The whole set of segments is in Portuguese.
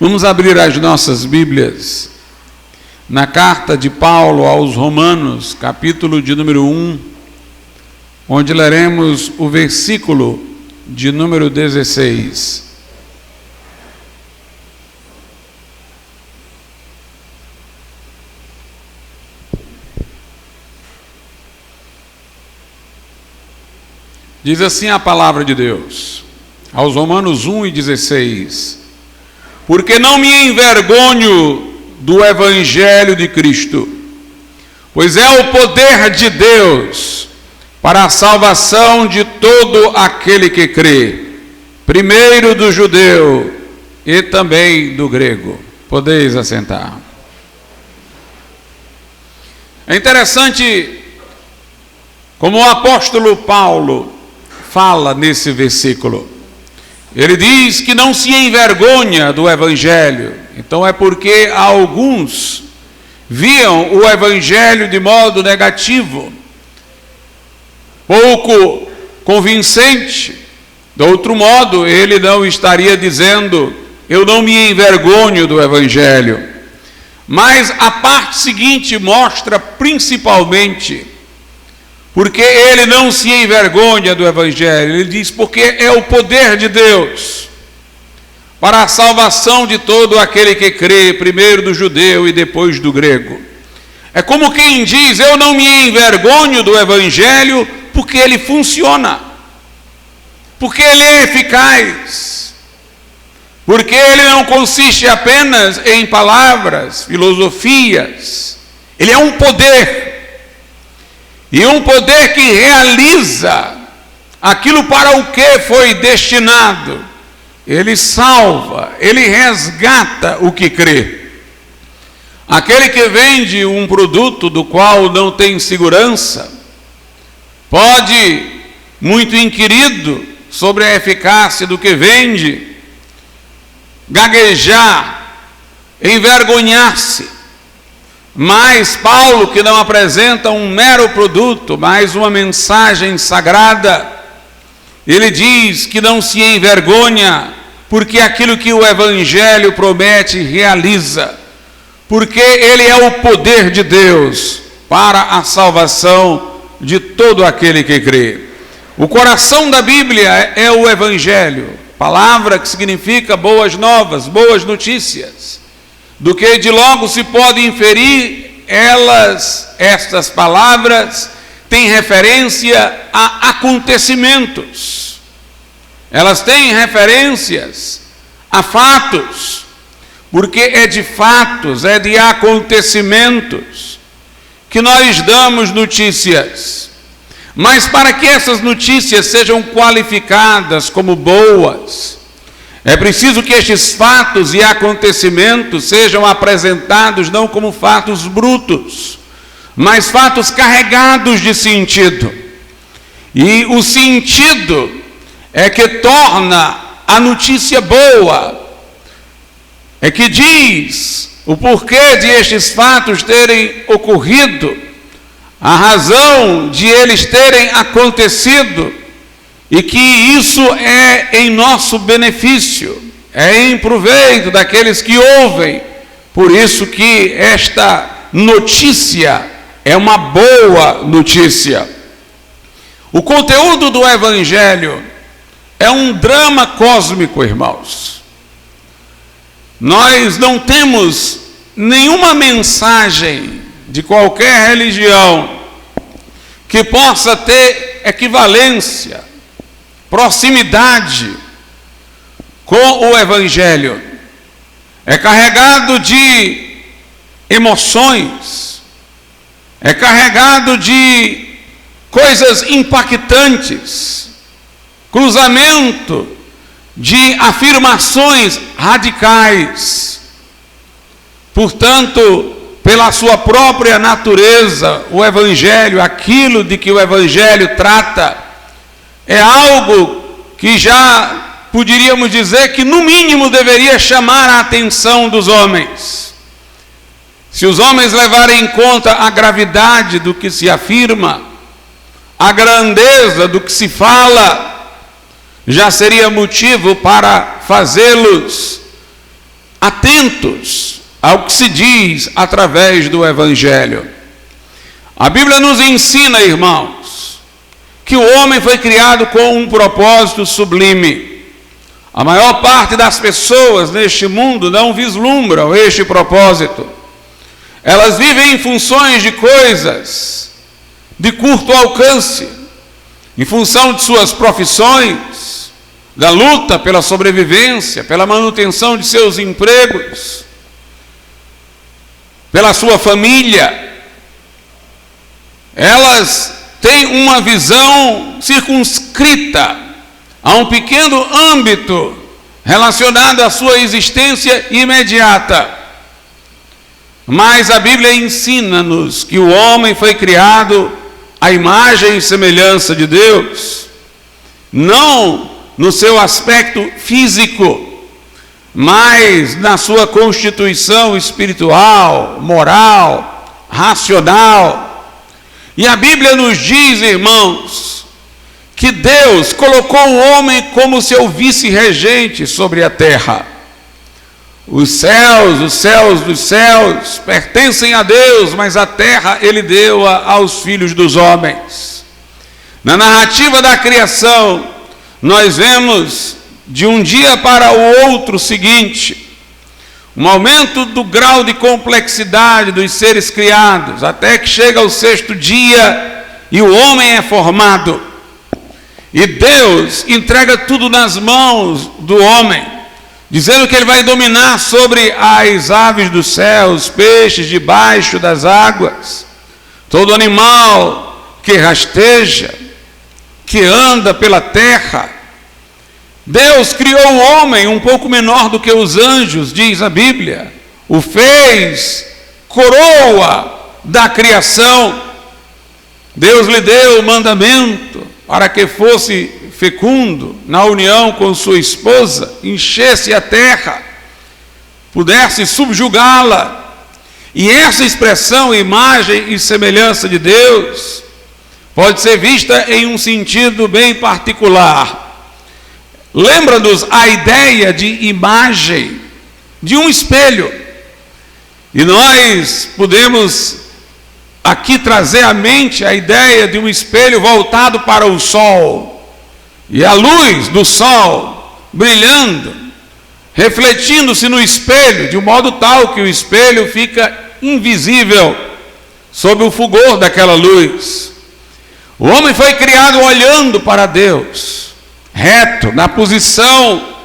Vamos abrir as nossas Bíblias na carta de Paulo aos Romanos, capítulo de número 1, onde leremos o versículo de número 16. Diz assim a palavra de Deus, aos Romanos 1:16: Porque não me envergonho do Evangelho de Cristo, pois é o poder de Deus para a salvação de todo aquele que crê, primeiro do judeu e também do grego. Podeis assentar. É interessante como o apóstolo Paulo fala nesse versículo. Ele diz que não se envergonha do Evangelho. Então é porque alguns viam o Evangelho de modo negativo, pouco convincente. De outro modo, ele não estaria dizendo: eu não me envergonho do Evangelho. Mas a parte seguinte mostra principalmente porque ele não se envergonha do Evangelho. Ele diz: porque é o poder de Deus para a salvação de todo aquele que crê, primeiro do judeu e depois do grego. É como quem diz: eu não me envergonho do Evangelho porque ele funciona, porque ele é eficaz, porque ele não consiste apenas em palavras, filosofias. Ele é um poder. E um poder que realiza aquilo para o que foi destinado. Ele salva, ele resgata o que crê. Aquele que vende um produto do qual não tem segurança, pode, muito inquirido sobre a eficácia do que vende, gaguejar, envergonhar-se. Mas Paulo, que não apresenta um mero produto, mas uma mensagem sagrada, ele diz que não se envergonha, porque aquilo que o Evangelho promete realiza, porque ele é o poder de Deus para a salvação de todo aquele que crê. O coração da Bíblia é o Evangelho, palavra que significa boas novas, boas notícias. Do que de logo se pode inferir, estas palavras têm referência a acontecimentos. Elas têm referências a fatos, porque é de fatos, é de acontecimentos que nós damos notícias. Mas para que essas notícias sejam qualificadas como boas, é preciso que estes fatos e acontecimentos sejam apresentados não como fatos brutos, mas fatos carregados de sentido. E o sentido é que torna a notícia boa, é que diz o porquê de estes fatos terem ocorrido, a razão de eles terem acontecido, e que isso é em nosso benefício, é em proveito daqueles que ouvem. Por isso que esta notícia é uma boa notícia. O conteúdo do Evangelho é um drama cósmico, irmãos. Nós não temos nenhuma mensagem de qualquer religião que possa ter equivalência, proximidade com o Evangelho. É carregado de emoções, é carregado de coisas impactantes, cruzamento de afirmações radicais. Portanto, pela sua própria natureza, o Evangelho, aquilo de que o Evangelho trata, é algo que já poderíamos dizer que no mínimo deveria chamar a atenção dos homens. Se os homens levarem em conta a gravidade do que se afirma, a grandeza do que se fala, já seria motivo para fazê-los atentos ao que se diz através do Evangelho. A Bíblia nos ensina, irmãos, que o homem foi criado com um propósito sublime. A maior parte das pessoas neste mundo não vislumbram este propósito. Elas vivem em funções de coisas de curto alcance, em função de suas profissões, da luta pela sobrevivência, pela manutenção de seus empregos, pela sua família. Elas têm uma visão circunscrita a um pequeno âmbito relacionado à sua existência imediata. Mas a Bíblia ensina-nos que o homem foi criado à imagem e semelhança de Deus, não no seu aspecto físico, mas na sua constituição espiritual, moral, racional. E a Bíblia nos diz, irmãos, que Deus colocou o homem como seu vice-regente sobre a terra. Os céus dos céus pertencem a Deus, mas a terra Ele deu-a aos filhos dos homens. Na narrativa da criação, nós vemos de um dia para o outro o seguinte: um aumento do grau de complexidade dos seres criados, até que chega ao sexto dia e o homem é formado. E Deus entrega tudo nas mãos do homem, dizendo que ele vai dominar sobre as aves do céu, os peixes debaixo das águas, todo animal que rasteja, que anda pela terra. Deus criou o homem um pouco menor do que os anjos, diz a Bíblia. O fez coroa da criação. Deus lhe deu o mandamento para que fosse fecundo na união com sua esposa, enchesse a terra, pudesse subjugá-la. E essa expressão, imagem e semelhança de Deus, pode ser vista em um sentido bem particular. Lembra-nos a ideia de imagem de um espelho. E nós podemos aqui trazer à mente a ideia de um espelho voltado para o sol. E a luz do sol brilhando, refletindo-se no espelho, de um modo tal que o espelho fica invisível sob o fulgor daquela luz. O homem foi criado olhando para Deus, reto, na posição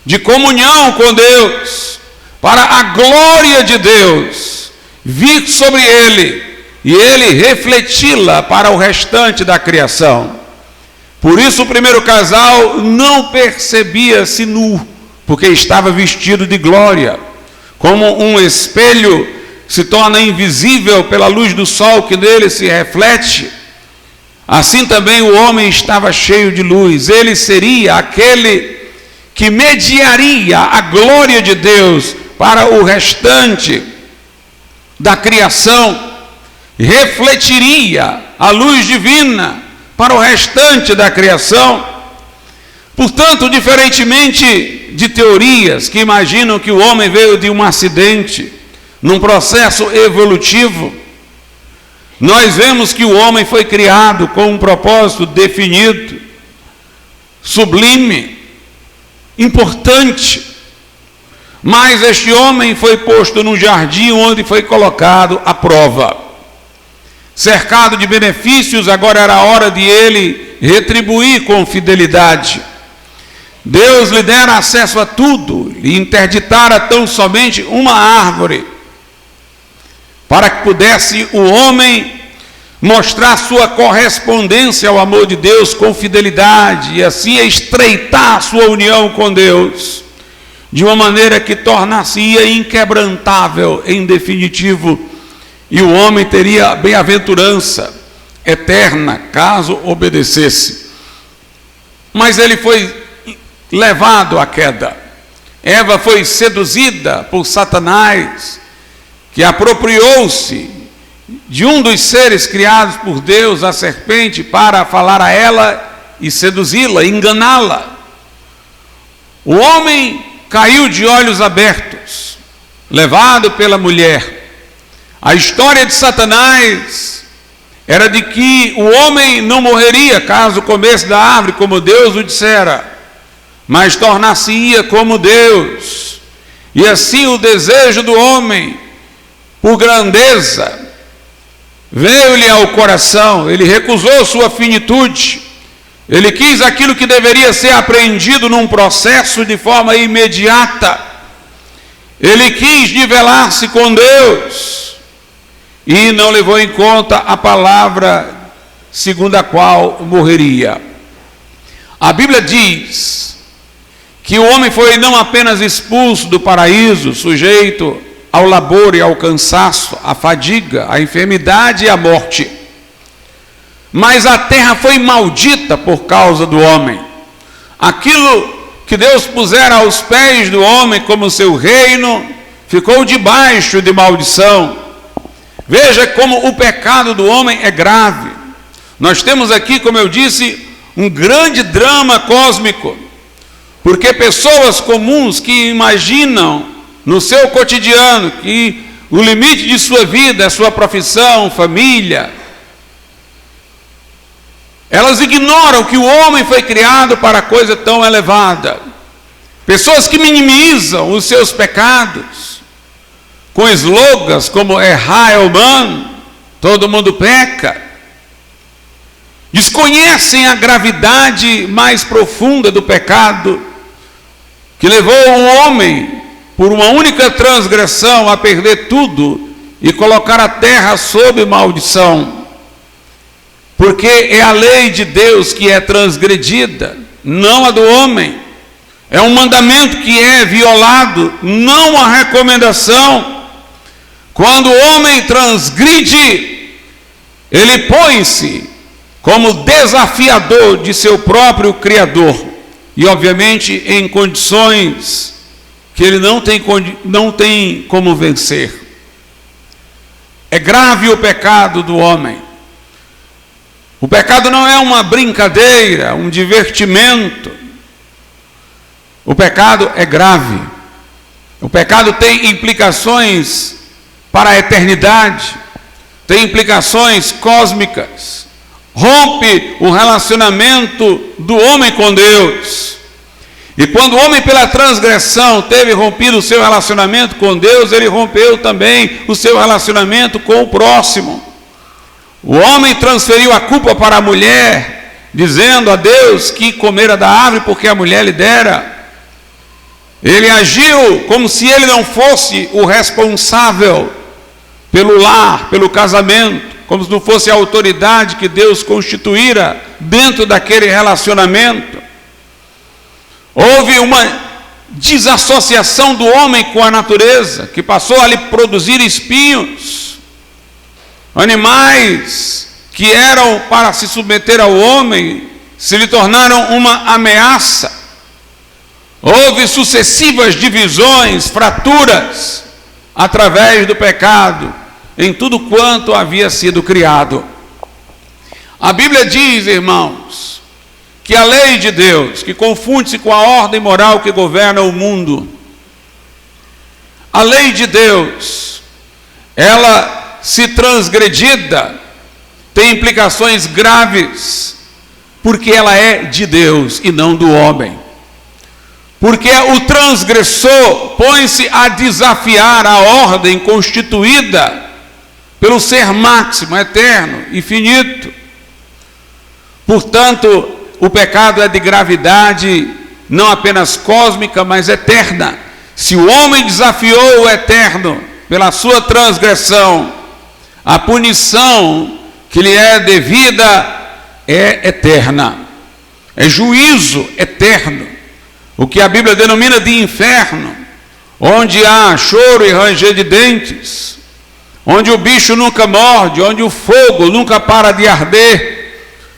de comunhão com Deus, para a glória de Deus vir sobre ele e ele refleti-la para o restante da criação. Por isso o primeiro casal não percebia-se nu, porque estava vestido de glória, como um espelho se torna invisível pela luz do sol que nele se reflete. Assim também o homem estava cheio de luz. Ele seria aquele que mediaria a glória de Deus para o restante da criação, refletiria a luz divina para o restante da criação. Portanto, diferentemente de teorias que imaginam que o homem veio de um acidente, num processo evolutivo, nós vemos que o homem foi criado com um propósito definido, sublime, importante. Mas este homem foi posto num jardim onde foi colocado à prova. Cercado de benefícios, agora era a hora de ele retribuir com fidelidade. Deus lhe dera acesso a tudo, lhe interditara tão somente uma árvore, para que pudesse o homem mostrar sua correspondência ao amor de Deus com fidelidade, e assim estreitar sua união com Deus, de uma maneira que tornar-se-ia inquebrantável em definitivo, e o homem teria bem-aventurança eterna, caso obedecesse. Mas ele foi levado à queda. Eva foi seduzida por Satanás, que apropriou-se de um dos seres criados por Deus, a serpente, para falar a ela e seduzi-la, enganá-la. O homem caiu de olhos abertos. levado pela mulher. A história de Satanás era de que o homem não morreria caso comesse da árvore, como Deus o dissera, mas tornar-se-ia como Deus. E assim o desejo do homem por grandeza veio-lhe ao coração. Ele recusou sua finitude. Ele quis aquilo que deveria ser aprendido num processo de forma imediata. Ele quis nivelar-se com Deus e não levou em conta a palavra segundo a qual morreria. A Bíblia diz que o homem foi não apenas expulso do paraíso, sujeito ao labor e ao cansaço, à fadiga, à enfermidade e à morte, mas a terra foi maldita por causa do homem. Aquilo que Deus pusera aos pés do homem como seu reino, ficou debaixo de maldição. Veja como o pecado do homem é grave. Nós temos aqui, como eu disse, um grande drama cósmico, porque pessoas comuns que imaginam no seu cotidiano que o limite de sua vida é sua profissão, família, elas ignoram que o homem foi criado para coisa tão elevada. Pessoas que minimizam os seus pecados com slogans como errar é humano, todo mundo peca, desconhecem a gravidade mais profunda do pecado que levou o homem, por uma única transgressão, a perder tudo e colocar a terra sob maldição. Porque é a lei de Deus que é transgredida, não a do homem. É um mandamento que é violado, não a recomendação. Quando o homem transgride, ele põe-se como desafiador de seu próprio Criador. E obviamente em condições que ele não tem como vencer. É grave o pecado do homem. O pecado não é uma brincadeira, um divertimento. O pecado é grave. O pecado tem implicações para a eternidade, tem implicações cósmicas. Rompe o relacionamento do homem com Deus. E quando o homem, pela transgressão, teve rompido o seu relacionamento com Deus, ele rompeu também o seu relacionamento com o próximo. O homem transferiu a culpa para a mulher, dizendo a Deus que comera da árvore porque a mulher lhe dera. Ele agiu como se ele não fosse o responsável pelo lar, pelo casamento, como se não fosse a autoridade que Deus constituíra dentro daquele relacionamento. Houve uma desassociação do homem com a natureza, que passou a lhe produzir espinhos. Animais que eram para se submeter ao homem se lhe tornaram uma ameaça. Houve sucessivas divisões, fraturas, através do pecado, em tudo quanto havia sido criado. A Bíblia diz, irmãos, que a lei de Deus, que confunde-se com a ordem moral que governa o mundo, a lei de Deus, ela, se transgredida, tem implicações graves, porque ela é de Deus e não do homem. Porque o transgressor põe-se a desafiar a ordem constituída pelo ser máximo, eterno e finito. Portanto, o pecado é de gravidade não apenas cósmica, mas eterna. Se o homem desafiou o eterno pela sua transgressão, a punição que lhe é devida é eterna, é juízo eterno, o que a Bíblia denomina de inferno, onde há choro e ranger de dentes, onde o bicho nunca morde, onde o fogo nunca para de arder.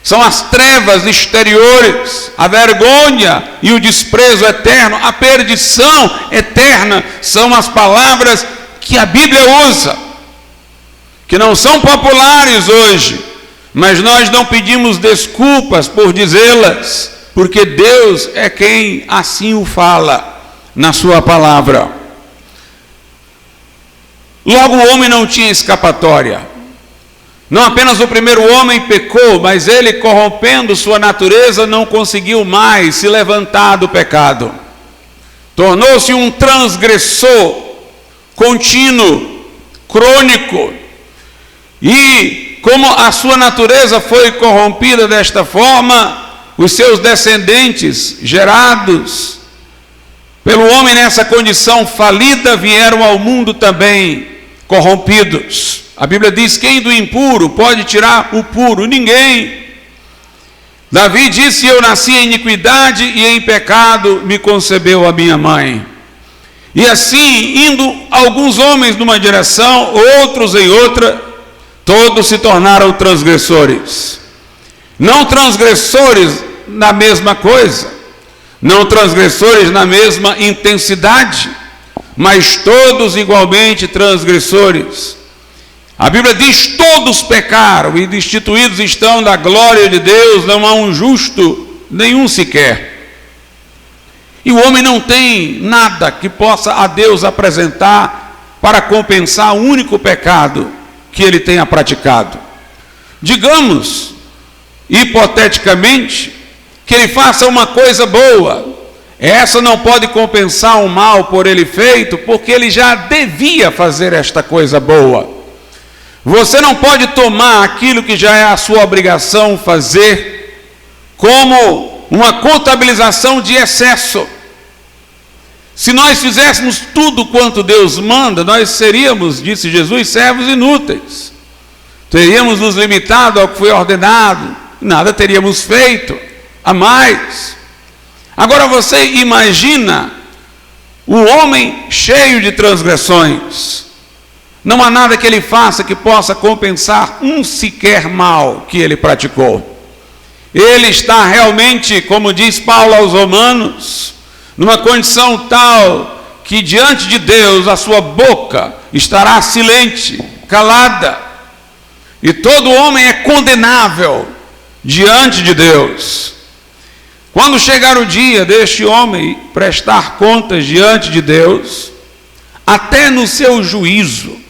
São as trevas exteriores, a vergonha e o desprezo eterno, a perdição eterna, são as palavras que a Bíblia usa, que não são populares hoje, mas nós não pedimos desculpas por dizê-las, porque Deus é quem assim o fala na sua palavra. Logo o homem não tinha escapatória. Não apenas o primeiro homem pecou, mas ele, corrompendo sua natureza, não conseguiu mais se levantar do pecado. Tornou-se um transgressor contínuo, crônico. E como a sua natureza foi corrompida desta forma, os seus descendentes, gerados pelo homem nessa condição falida, vieram ao mundo também corrompidos. A Bíblia diz: quem do impuro pode tirar o puro? Ninguém. Davi disse: eu nasci em iniquidade e em pecado me concebeu a minha mãe. E assim, indo alguns homens numa direção, outros em outra, todos se tornaram transgressores. Não transgressores na mesma coisa, não transgressores na mesma intensidade, mas todos igualmente transgressores. A Bíblia diz: todos pecaram e destituídos estão da glória de Deus, não há um justo, nenhum sequer. E o homem não tem nada que possa a Deus apresentar para compensar o único pecado que ele tenha praticado. Digamos, hipoteticamente, que ele faça uma coisa boa. Essa não pode compensar o mal por ele feito, porque ele já devia fazer esta coisa boa. Você não pode tomar aquilo que já é a sua obrigação fazer como uma contabilização de excesso. Se nós fizéssemos tudo quanto Deus manda, nós seríamos, disse Jesus, servos inúteis. Teríamos nos limitado ao que foi ordenado, nada teríamos feito a mais. Agora você imagina o homem cheio de transgressões. Não há nada que ele faça que possa compensar um sequer mal que ele praticou. Ele está realmente, como diz Paulo aos Romanos, numa condição tal que diante de Deus a sua boca estará silente, calada. E todo homem é condenável diante de Deus. Quando chegar o dia deste homem prestar contas diante de Deus, até no seu juízo,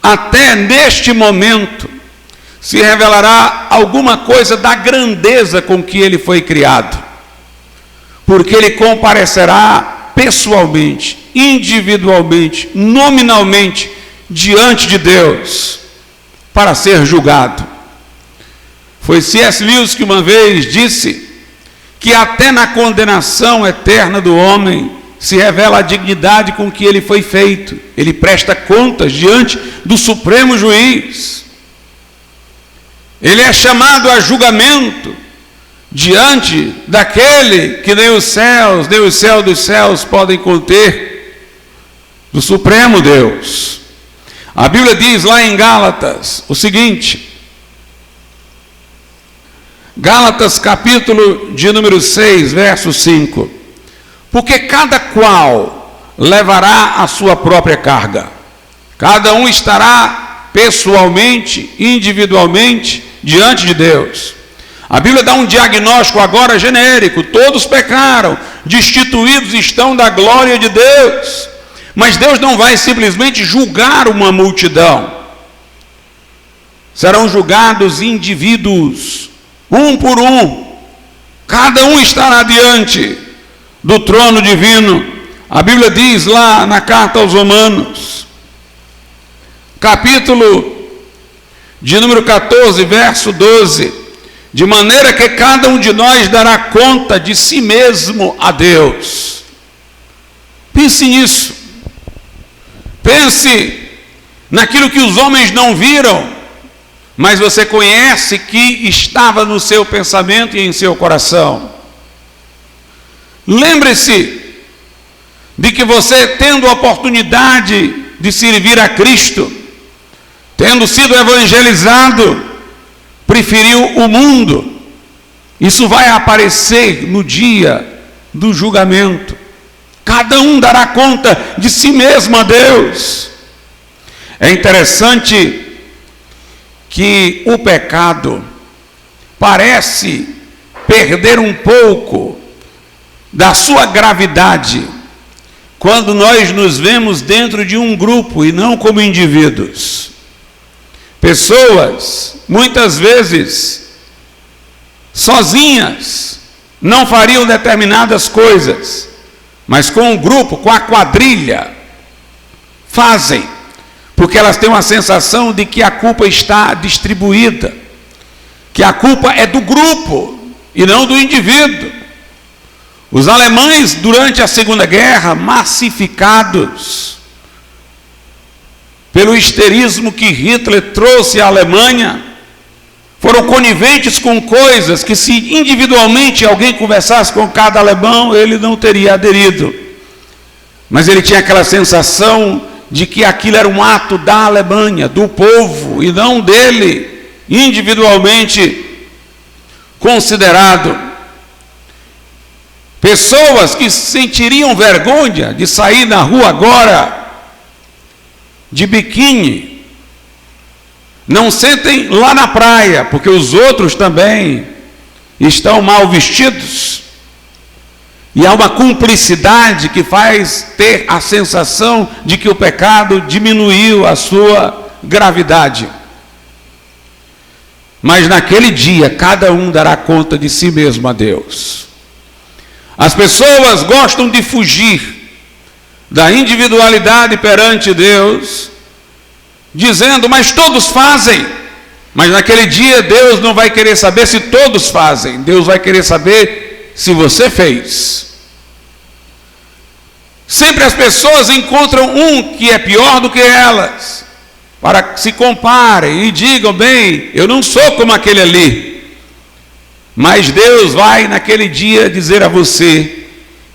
até neste momento, se revelará alguma coisa da grandeza com que ele foi criado, porque ele comparecerá pessoalmente, individualmente, nominalmente, diante de Deus, para ser julgado. Foi C.S. Lewis que uma vez disse que até na condenação eterna do homem se revela a dignidade com que ele foi feito. Ele presta contas diante do Supremo Juiz. Ele é chamado a julgamento diante daquele que nem os céus, nem o céu dos céus podem conter, do Supremo Deus. A Bíblia diz lá em Gálatas o seguinte, Gálatas capítulo de número 6, verso 5: porque cada qual levará a sua própria carga, cada um estará pessoalmente, individualmente, diante de Deus. A Bíblia dá um diagnóstico agora genérico: todos pecaram, destituídos estão da glória de Deus. Mas Deus não vai simplesmente julgar uma multidão. Serão julgados indivíduos, um por um. Cada um estará diante do trono divino. A Bíblia diz lá na carta aos Romanos, capítulo de número 14, verso 12: de maneira que cada um de nós dará conta de si mesmo a Deus. Pense nisso. Pense naquilo que os homens não viram, mas você conhece que estava no seu pensamento e em seu coração. Lembre-se de que você, tendo a oportunidade de servir a Cristo, tendo sido evangelizado, preferiu o mundo. Isso vai aparecer no dia do julgamento. Cada um dará conta de si mesmo a Deus. É interessante que o pecado parece perder um pouco da sua gravidade quando nós nos vemos dentro de um grupo e não como indivíduos. Pessoas, muitas vezes, sozinhas, não fariam determinadas coisas, mas com o grupo, com a quadrilha, fazem, porque elas têm uma sensação de que a culpa está distribuída, que a culpa é do grupo e não do indivíduo. Os alemães, durante a Segunda Guerra, massificados pelo histerismo que Hitler trouxe à Alemanha, foram coniventes com coisas que, se individualmente alguém conversasse com cada alemão, ele não teria aderido. Mas ele tinha aquela sensação de que aquilo era um ato da Alemanha, do povo, e não dele, individualmente considerado. Pessoas que sentiriam vergonha de sair na rua agora de biquíni, não sentem lá na praia, porque os outros também estão mal vestidos. E há uma cumplicidade que faz ter a sensação de que o pecado diminuiu a sua gravidade. Mas naquele dia, cada um dará conta de si mesmo a Deus. As pessoas gostam de fugir da individualidade perante Deus, dizendo, mas todos fazem. Mas naquele dia Deus não vai querer saber se todos fazem, Deus vai querer saber se você fez. Sempre as pessoas encontram um que é pior do que elas, para que se comparem e digam, bem, eu não sou como aquele ali. Mas Deus vai naquele dia dizer a você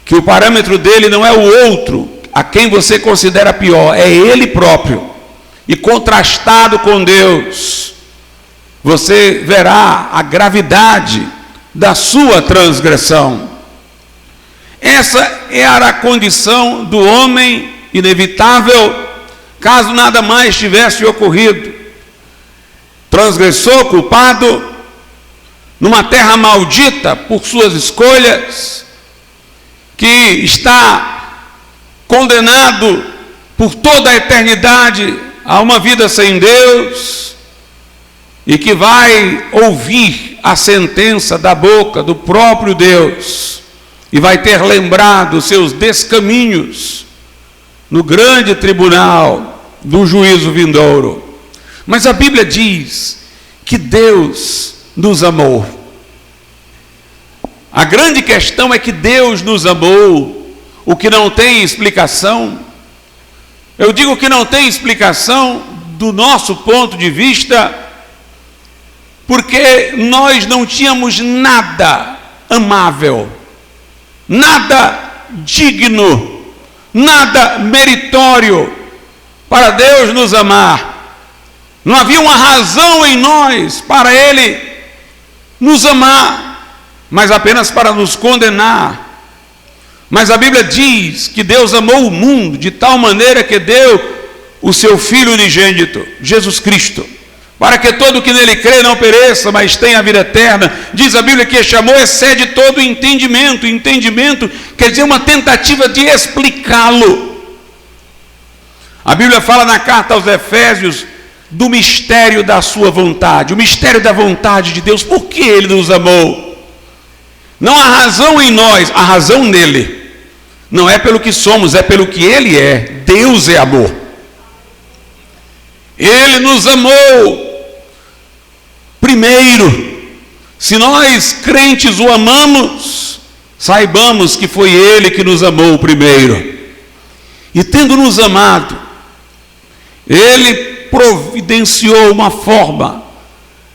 que o parâmetro dele não é o outro, a quem você considera pior, é ele próprio. E contrastado com Deus, você verá a gravidade da sua transgressão. Essa era a condição do homem inevitável, caso nada mais tivesse ocorrido. Transgressor, culpado, numa terra maldita por suas escolhas, que está condenado por toda a eternidade a uma vida sem Deus, e que vai ouvir a sentença da boca do próprio Deus, e vai ter lembrado seus descaminhos no grande tribunal do juízo vindouro. Mas a Bíblia diz que Deus nos amou. A grande questão é que Deus nos amou, o que não tem explicação. Eu digo que não tem explicação do nosso ponto de vista, porque nós não tínhamos nada amável, nada digno, nada meritório para Deus nos amar. Não havia uma razão em nós para Ele nos amar, mas apenas para nos condenar. Mas a Bíblia diz que Deus amou o mundo de tal maneira que deu o seu Filho unigênito, Jesus Cristo, para que todo que nele crê não pereça, mas tenha a vida eterna. Diz a Bíblia que este amor excede todo entendimento. Entendimento quer dizer uma tentativa de explicá-lo. A Bíblia fala na carta aos Efésios do mistério da sua vontade, o mistério da vontade de Deus. Por que Ele nos amou? Não há razão em nós, a razão nele. Não é pelo que somos, é pelo que Ele é. Deus é amor. Ele nos amou primeiro. Se nós crentes o amamos, saibamos que foi Ele que nos amou primeiro. E tendo nos amado, Ele providenciou uma forma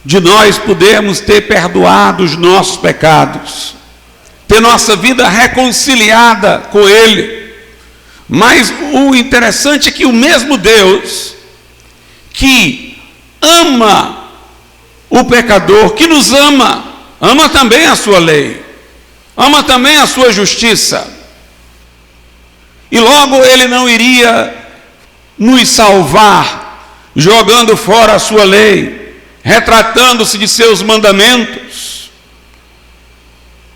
de nós podermos ter perdoado os nossos pecados, ter nossa vida reconciliada com Ele. Mas o interessante é que o mesmo Deus que ama o pecador, que nos ama, ama também a sua lei, ama também a sua justiça. E logo Ele não iria nos salvar jogando fora a sua lei, retratando-se de seus mandamentos,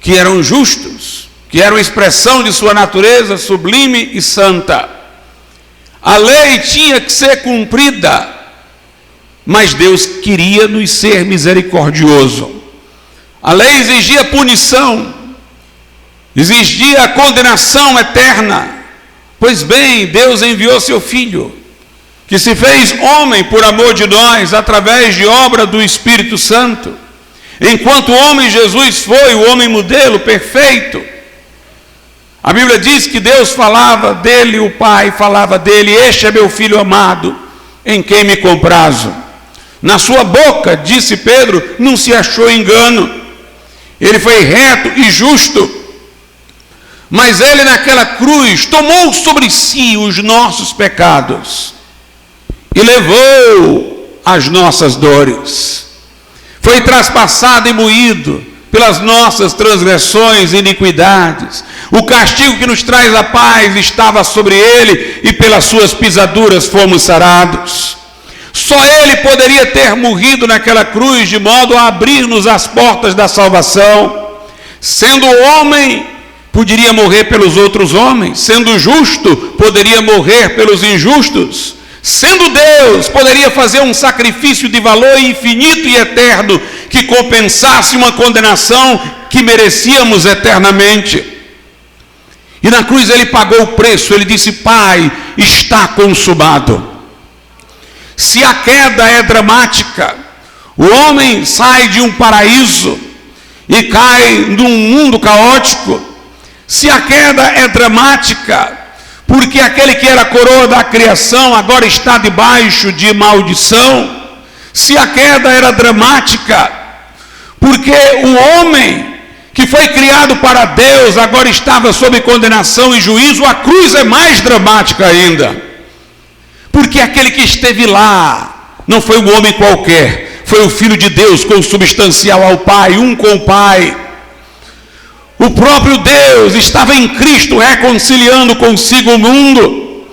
que eram justos, que que era uma expressão de sua natureza sublime e santa. A lei tinha que ser cumprida, mas Deus queria nos ser misericordioso. A lei exigia punição, exigia condenação eterna. Pois bem, Deus enviou seu Filho, que se fez homem por amor de nós, através de obra do Espírito Santo. Enquanto homem, Jesus foi o homem modelo perfeito. A Bíblia diz que Deus falava dele, o Pai falava dele: este é meu Filho amado, em quem me comprazo. Na sua boca, disse Pedro, não se achou engano. Ele foi reto e justo. Mas ele naquela cruz tomou sobre si os nossos pecados e levou as nossas dores. Foi traspassado e moído pelas nossas transgressões e iniquidades. O castigo que nos traz a paz estava sobre ele, e pelas suas pisaduras fomos sarados. Só ele poderia ter morrido naquela cruz, de modo a abrir-nos as portas da salvação. Sendo homem, poderia morrer pelos outros homens. Sendo justo, poderia morrer pelos injustos. Sendo Deus, poderia fazer um sacrifício de valor infinito e eterno, que compensasse uma condenação que merecíamos eternamente. E na cruz ele pagou o preço. Ele disse: Pai, está consumado. Se a queda é dramática, o homem sai de um paraíso e cai num mundo caótico. Se a queda é dramática, porque aquele que era a coroa da criação agora está debaixo de maldição. Se a queda era dramática, porque o homem que foi criado para Deus agora estava sob condenação e juízo, a cruz é mais dramática ainda. Porque aquele que esteve lá não foi um homem qualquer, foi o Filho de Deus consubstancial ao Pai, um com o Pai. O próprio Deus estava em Cristo reconciliando consigo o mundo.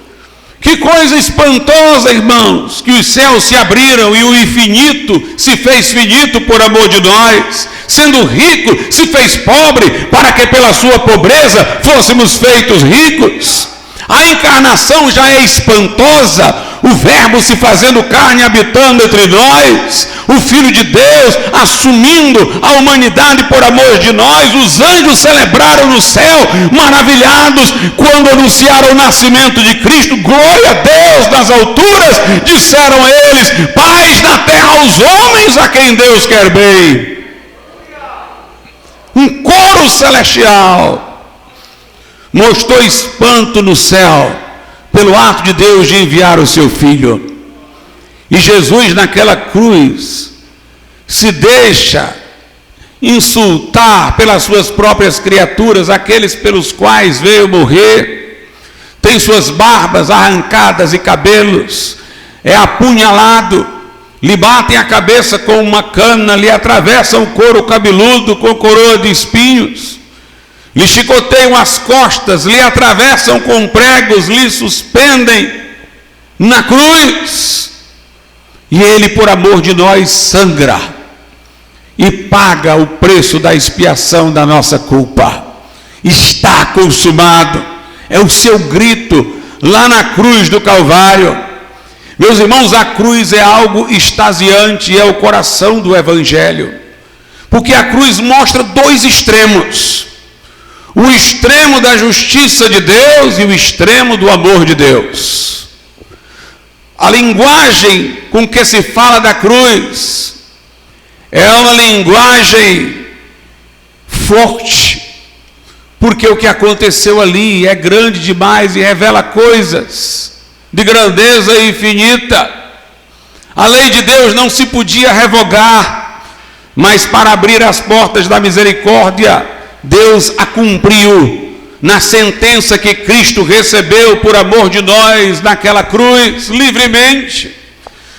Que coisa espantosa, irmãos, que os céus se abriram e o infinito se fez finito por amor de nós. Sendo rico, se fez pobre, para que pela sua pobreza fôssemos feitos ricos. A encarnação já é espantosa, o Verbo se fazendo carne, habitando entre nós, o Filho de Deus assumindo a humanidade por amor de nós. Os anjos celebraram no céu, maravilhados, quando anunciaram o nascimento de Cristo. Glória a Deus nas alturas, disseram eles, paz na terra aos homens a quem Deus quer bem. Um coro celestial mostrou espanto no céu pelo ato de Deus de enviar o seu Filho. E Jesus naquela cruz se deixa insultar pelas suas próprias criaturas, aqueles pelos quais veio morrer. Tem suas barbas arrancadas e cabelos, é apunhalado, lhe batem a cabeça com uma cana, lhe atravessam o couro cabeludo com coroa de espinhos, lhe chicoteiam as costas, lhe atravessam com pregos, lhe suspendem na cruz. E ele, por amor de nós, sangra e paga o preço da expiação da nossa culpa. Está consumado. É o seu grito lá na cruz do Calvário. Meus irmãos, a cruz é algo extasiante, é o coração do Evangelho. Porque a cruz mostra dois extremos. O extremo da justiça de Deus e o extremo do amor de Deus. A linguagem com que se fala da cruz é uma linguagem forte, porque o que aconteceu ali é grande demais e revela coisas de grandeza infinita. A lei de Deus não se podia revogar, mas para abrir as portas da misericórdia, Deus a cumpriu na sentença que Cristo recebeu por amor de nós naquela cruz, livremente.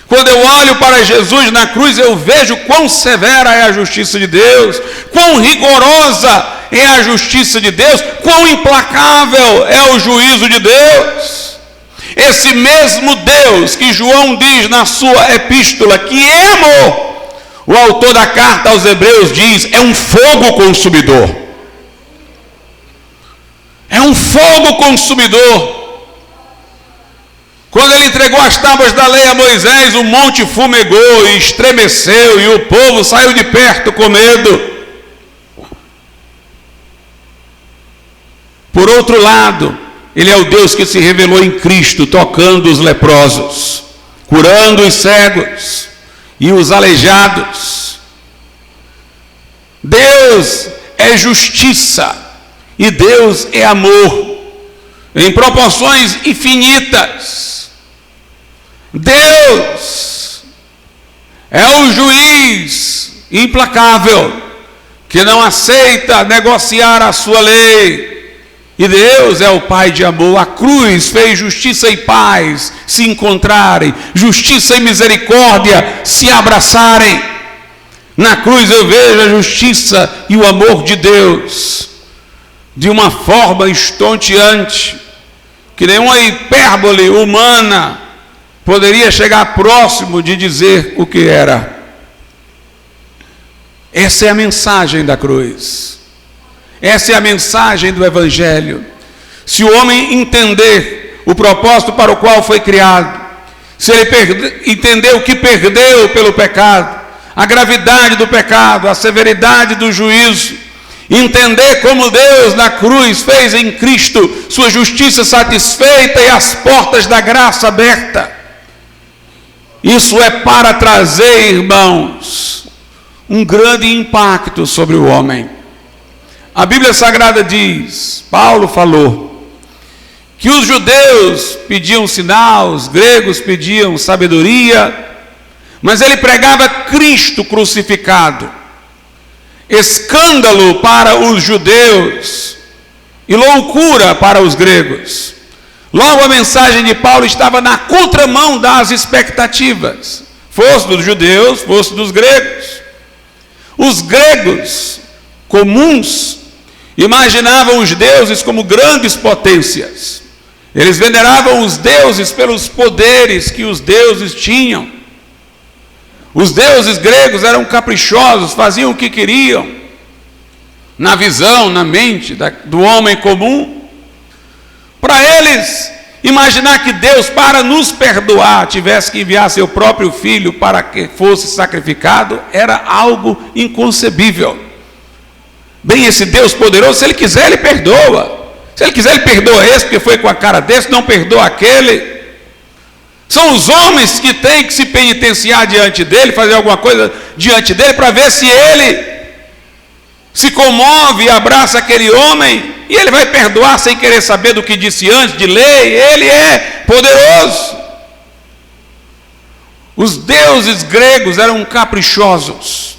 Quando eu olho para Jesus na cruz, eu vejo quão severa é a justiça de Deus, quão rigorosa é a justiça de Deus, quão implacável é o juízo de Deus. Esse mesmo Deus que João diz na sua epístola que é amor, o autor da carta aos Hebreus diz, é um fogo consumidor. É um fogo consumidor. Quando ele entregou as tábuas da lei a Moisés, o monte fumegou e estremeceu, e o povo saiu de perto com medo. Por outro lado, ele é o Deus que se revelou em Cristo, tocando os leprosos, curando os cegos e os aleijados. Deus é justiça e Deus é amor, em proporções infinitas. Deus é o juiz implacável, que não aceita negociar a sua lei. E Deus é o Pai de amor. A cruz fez justiça e paz se encontrarem, justiça e misericórdia se abraçarem. Na cruz eu vejo a justiça e o amor de Deus de uma forma estonteante, que nenhuma hipérbole humana poderia chegar próximo de dizer o que era. Essa é a mensagem da cruz. Essa é a mensagem do Evangelho. Se o homem entender o propósito para o qual foi criado, se ele entender o que perdeu pelo pecado, a gravidade do pecado, a severidade do juízo, entender como Deus na cruz fez em Cristo sua justiça satisfeita e as portas da graça aberta, isso é para trazer, irmãos, um grande impacto sobre o homem. A Bíblia Sagrada diz, Paulo falou, que os judeus pediam sinal, os gregos pediam sabedoria, mas ele pregava Cristo crucificado. Escândalo para os judeus e loucura para os gregos. Logo a mensagem de Paulo estava na contramão das expectativas, fosse dos judeus, fosse dos gregos. Os gregos comuns imaginavam os deuses como grandes potências. Eles veneravam os deuses pelos poderes que os deuses tinham. Os deuses gregos eram caprichosos, faziam o que queriam. Na visão, na mente do homem comum. Para eles, imaginar que Deus, para nos perdoar, tivesse que enviar seu próprio filho para que fosse sacrificado, era algo inconcebível. Bem, esse Deus poderoso, se ele quiser, ele perdoa. Se ele quiser, ele perdoa esse, porque foi com a cara desse, não perdoa aquele. São os homens que têm que se penitenciar diante dele, fazer alguma coisa diante dele, para ver se ele se comove e abraça aquele homem, e ele vai perdoar sem querer saber do que disse antes, de lei. Ele é poderoso. Os deuses gregos eram caprichosos,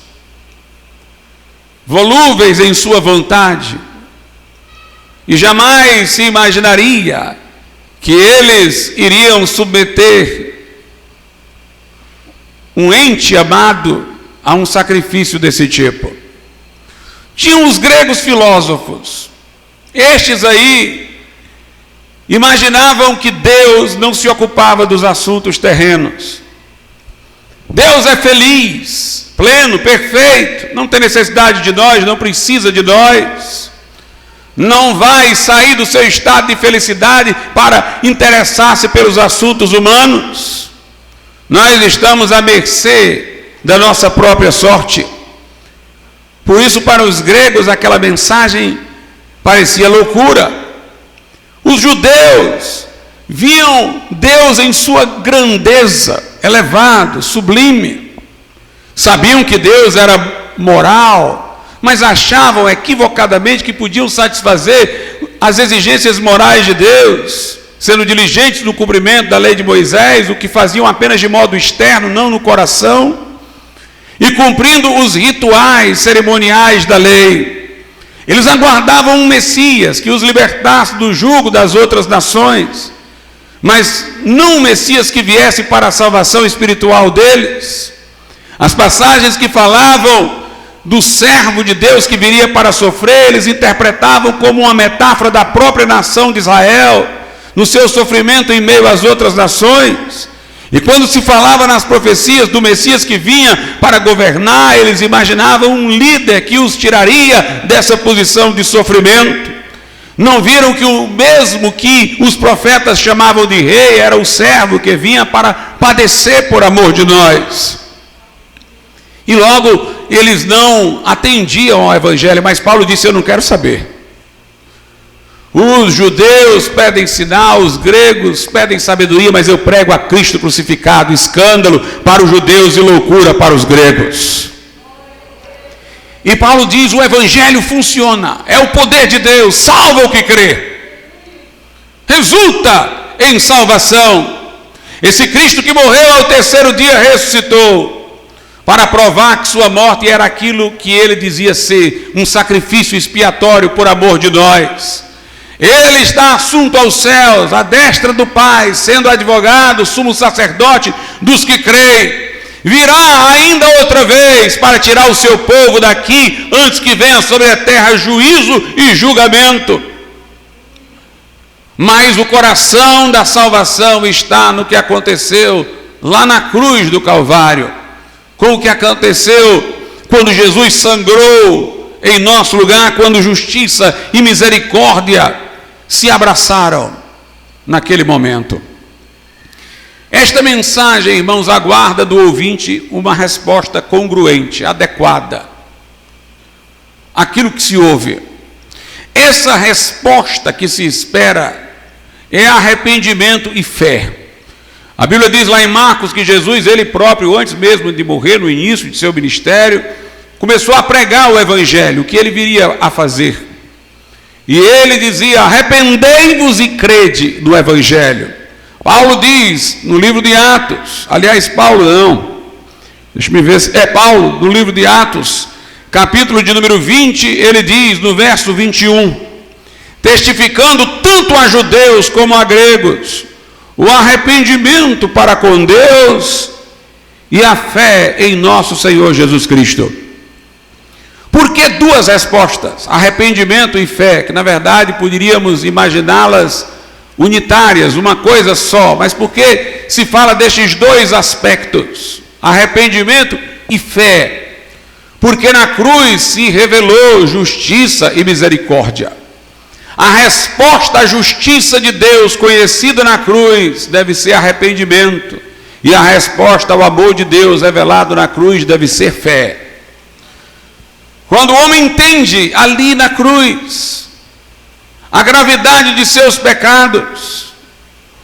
volúveis em sua vontade, e jamais se imaginaria que eles iriam submeter um ente amado a um sacrifício desse tipo. Tinham os gregos filósofos. Estes aí imaginavam que Deus não se ocupava dos assuntos terrenos. Deus é feliz, pleno, perfeito, não tem necessidade de nós, não precisa de nós. Não vai sair do seu estado de felicidade para interessar-se pelos assuntos humanos. Nós estamos à mercê da nossa própria sorte. Por isso, para os gregos, aquela mensagem parecia loucura. Os judeus viam Deus em sua grandeza, elevado, sublime. Sabiam que Deus era moral, mas achavam equivocadamente que podiam satisfazer as exigências morais de Deus, sendo diligentes no cumprimento da lei de Moisés, o que faziam apenas de modo externo, não no coração, e cumprindo os rituais cerimoniais da lei. Eles aguardavam um Messias que os libertasse do jugo das outras nações, mas não um Messias que viesse para a salvação espiritual deles. As passagens que falavam do servo de Deus que viria para sofrer, eles interpretavam como uma metáfora da própria nação de Israel, no seu sofrimento em meio às outras nações. E quando se falava nas profecias do Messias que vinha para governar, eles imaginavam um líder que os tiraria dessa posição de sofrimento. Não viram que o mesmo que os profetas chamavam de rei era o servo que vinha para padecer por amor de nós. E logo eles não atendiam ao evangelho, mas Paulo disse: eu não quero saber. Os judeus pedem sinal, os gregos pedem sabedoria, mas eu prego a Cristo crucificado, escândalo para os judeus e loucura para os gregos. E Paulo diz: o evangelho funciona, é o poder de Deus, salva o que crê, resulta em salvação. Esse Cristo que morreu ao terceiro dia ressuscitou, para provar que sua morte era aquilo que ele dizia ser, um sacrifício expiatório por amor de nós. Ele está assunto aos céus, à destra do Pai, sendo advogado, sumo sacerdote dos que creem. Virá ainda outra vez para tirar o seu povo daqui, antes que venha sobre a terra juízo e julgamento. Mas o coração da salvação está no que aconteceu lá na cruz do Calvário, com o que aconteceu quando Jesus sangrou em nosso lugar, quando justiça e misericórdia se abraçaram naquele momento. Esta mensagem, irmãos, aguarda do ouvinte uma resposta congruente, adequada àquilo que se ouve. Essa resposta que se espera é arrependimento e fé. A Bíblia diz lá em Marcos que Jesus, ele próprio, antes mesmo de morrer, no início de seu ministério, começou a pregar o evangelho, o que ele viria a fazer. E ele dizia: arrependei-vos e crede no evangelho. Paulo diz no livro de Atos, aliás, Paulo não, deixa eu ver se é Paulo, no livro de Atos, capítulo de número 20, ele diz no verso 21, testificando tanto a judeus como a gregos, o arrependimento para com Deus e a fé em nosso Senhor Jesus Cristo. Por que duas respostas? Arrependimento e fé, que na verdade poderíamos imaginá-las unitárias, uma coisa só, mas por que se fala destes dois aspectos, arrependimento e fé? Porque na cruz se revelou justiça e misericórdia. A resposta à justiça de Deus conhecida na cruz deve ser arrependimento, e a resposta ao amor de Deus revelado na cruz deve ser fé. Quando o homem entende ali na cruz a gravidade de seus pecados,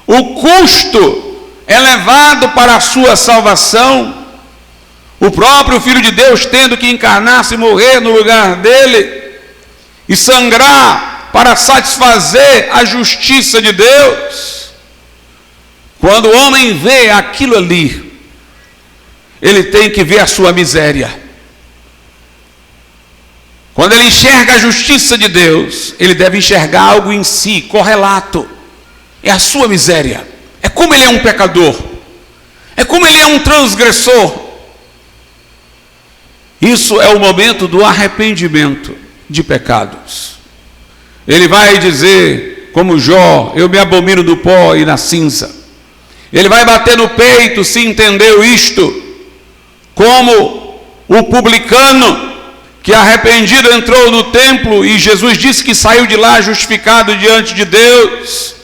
o custo elevado para a sua salvação, o próprio Filho de Deus tendo que encarnar-se e morrer no lugar dele e sangrar para satisfazer a justiça de Deus, quando o homem vê aquilo ali, ele tem que ver a sua miséria. Quando ele enxerga a justiça de Deus, ele deve enxergar algo em si, correlato. É a sua miséria. É como ele é um pecador. É como ele é um transgressor. Isso é o momento do arrependimento de pecados. Ele vai dizer, como Jó: eu me abomino do pó e na cinza. Ele vai bater no peito se entendeu isto, como o publicano que arrependido entrou no templo e Jesus disse que saiu de lá justificado diante de Deus,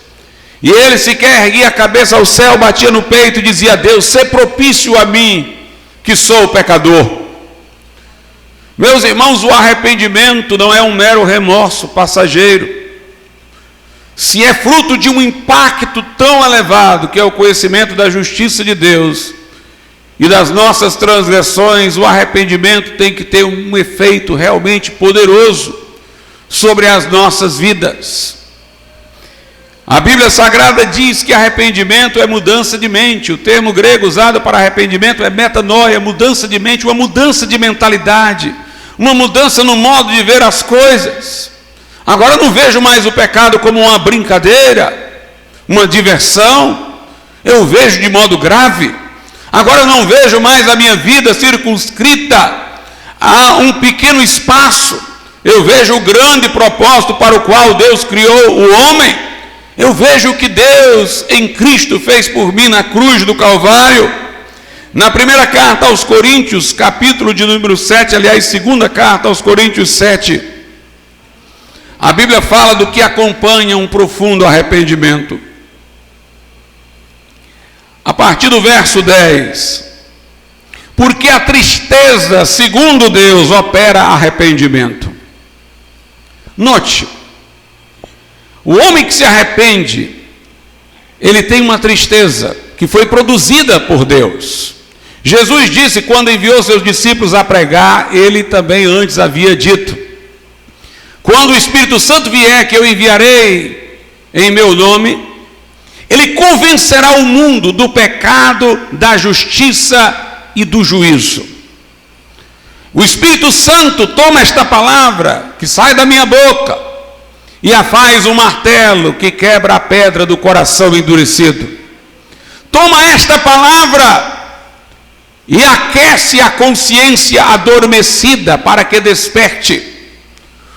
e ele sequer erguia a cabeça ao céu, batia no peito e dizia a Deus: sê propício a mim, que sou pecador. Meus irmãos, o arrependimento não é um mero remorso passageiro. Se é fruto de um impacto tão elevado, que é o conhecimento da justiça de Deus e das nossas transgressões, o arrependimento tem que ter um efeito realmente poderoso sobre as nossas vidas. A Bíblia Sagrada diz que arrependimento é mudança de mente. O termo grego usado para arrependimento é metanoia, mudança de mente, uma mudança de mentalidade, uma mudança no modo de ver as coisas. Agora eu não vejo mais o pecado como uma brincadeira, uma diversão, eu vejo de modo grave. Agora eu não vejo mais a minha vida circunscrita a um pequeno espaço, eu vejo o grande propósito para o qual Deus criou o homem. Eu vejo o que Deus em Cristo fez por mim na cruz do Calvário. Na primeira carta aos Coríntios, capítulo de número 7, aliás, segunda carta aos Coríntios 7, A Bíblia fala do que acompanha um profundo arrependimento. A partir do verso 10. Porque a tristeza, segundo Deus, opera arrependimento. Note, o homem que se arrepende, ele tem uma tristeza que foi produzida por Deus. Jesus disse, quando enviou seus discípulos a pregar, ele também antes havia dito: quando o Espírito Santo vier, que eu enviarei em meu nome, ele convencerá o mundo do pecado, da justiça e do juízo. O Espírito Santo toma esta palavra que sai da minha boca e a faz um martelo que quebra a pedra do coração endurecido. Toma esta palavra e aquece a consciência adormecida para que desperte.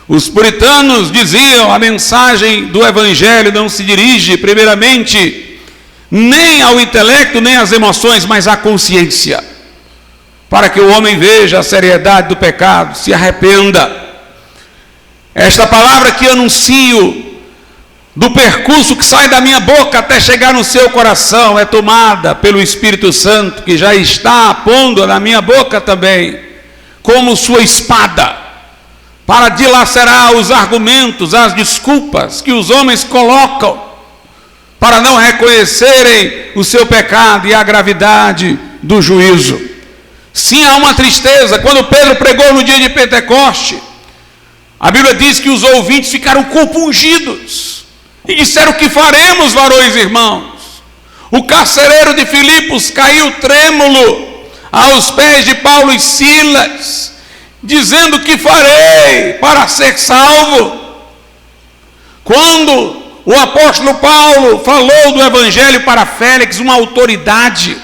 Os puritanos diziam: a mensagem do Evangelho não se dirige primeiramente nem ao intelecto, nem às emoções, mas à consciência, para que o homem veja a seriedade do pecado, se arrependa. Esta palavra que anuncio, do percurso que sai da minha boca até chegar no seu coração, é tomada pelo Espírito Santo, que já está pondo na minha boca também, como sua espada, para dilacerar os argumentos, as desculpas que os homens colocam, para não reconhecerem o seu pecado e a gravidade do juízo. Sim, há uma tristeza. Quando Pedro pregou no dia de Pentecoste, a Bíblia diz que os ouvintes ficaram compungidos e disseram: que faremos, varões e irmãos? O carcereiro de Filipos caiu trêmulo aos pés de Paulo e Silas, dizendo: que farei para ser salvo? Quando o apóstolo Paulo falou do Evangelho para Félix, uma autoridade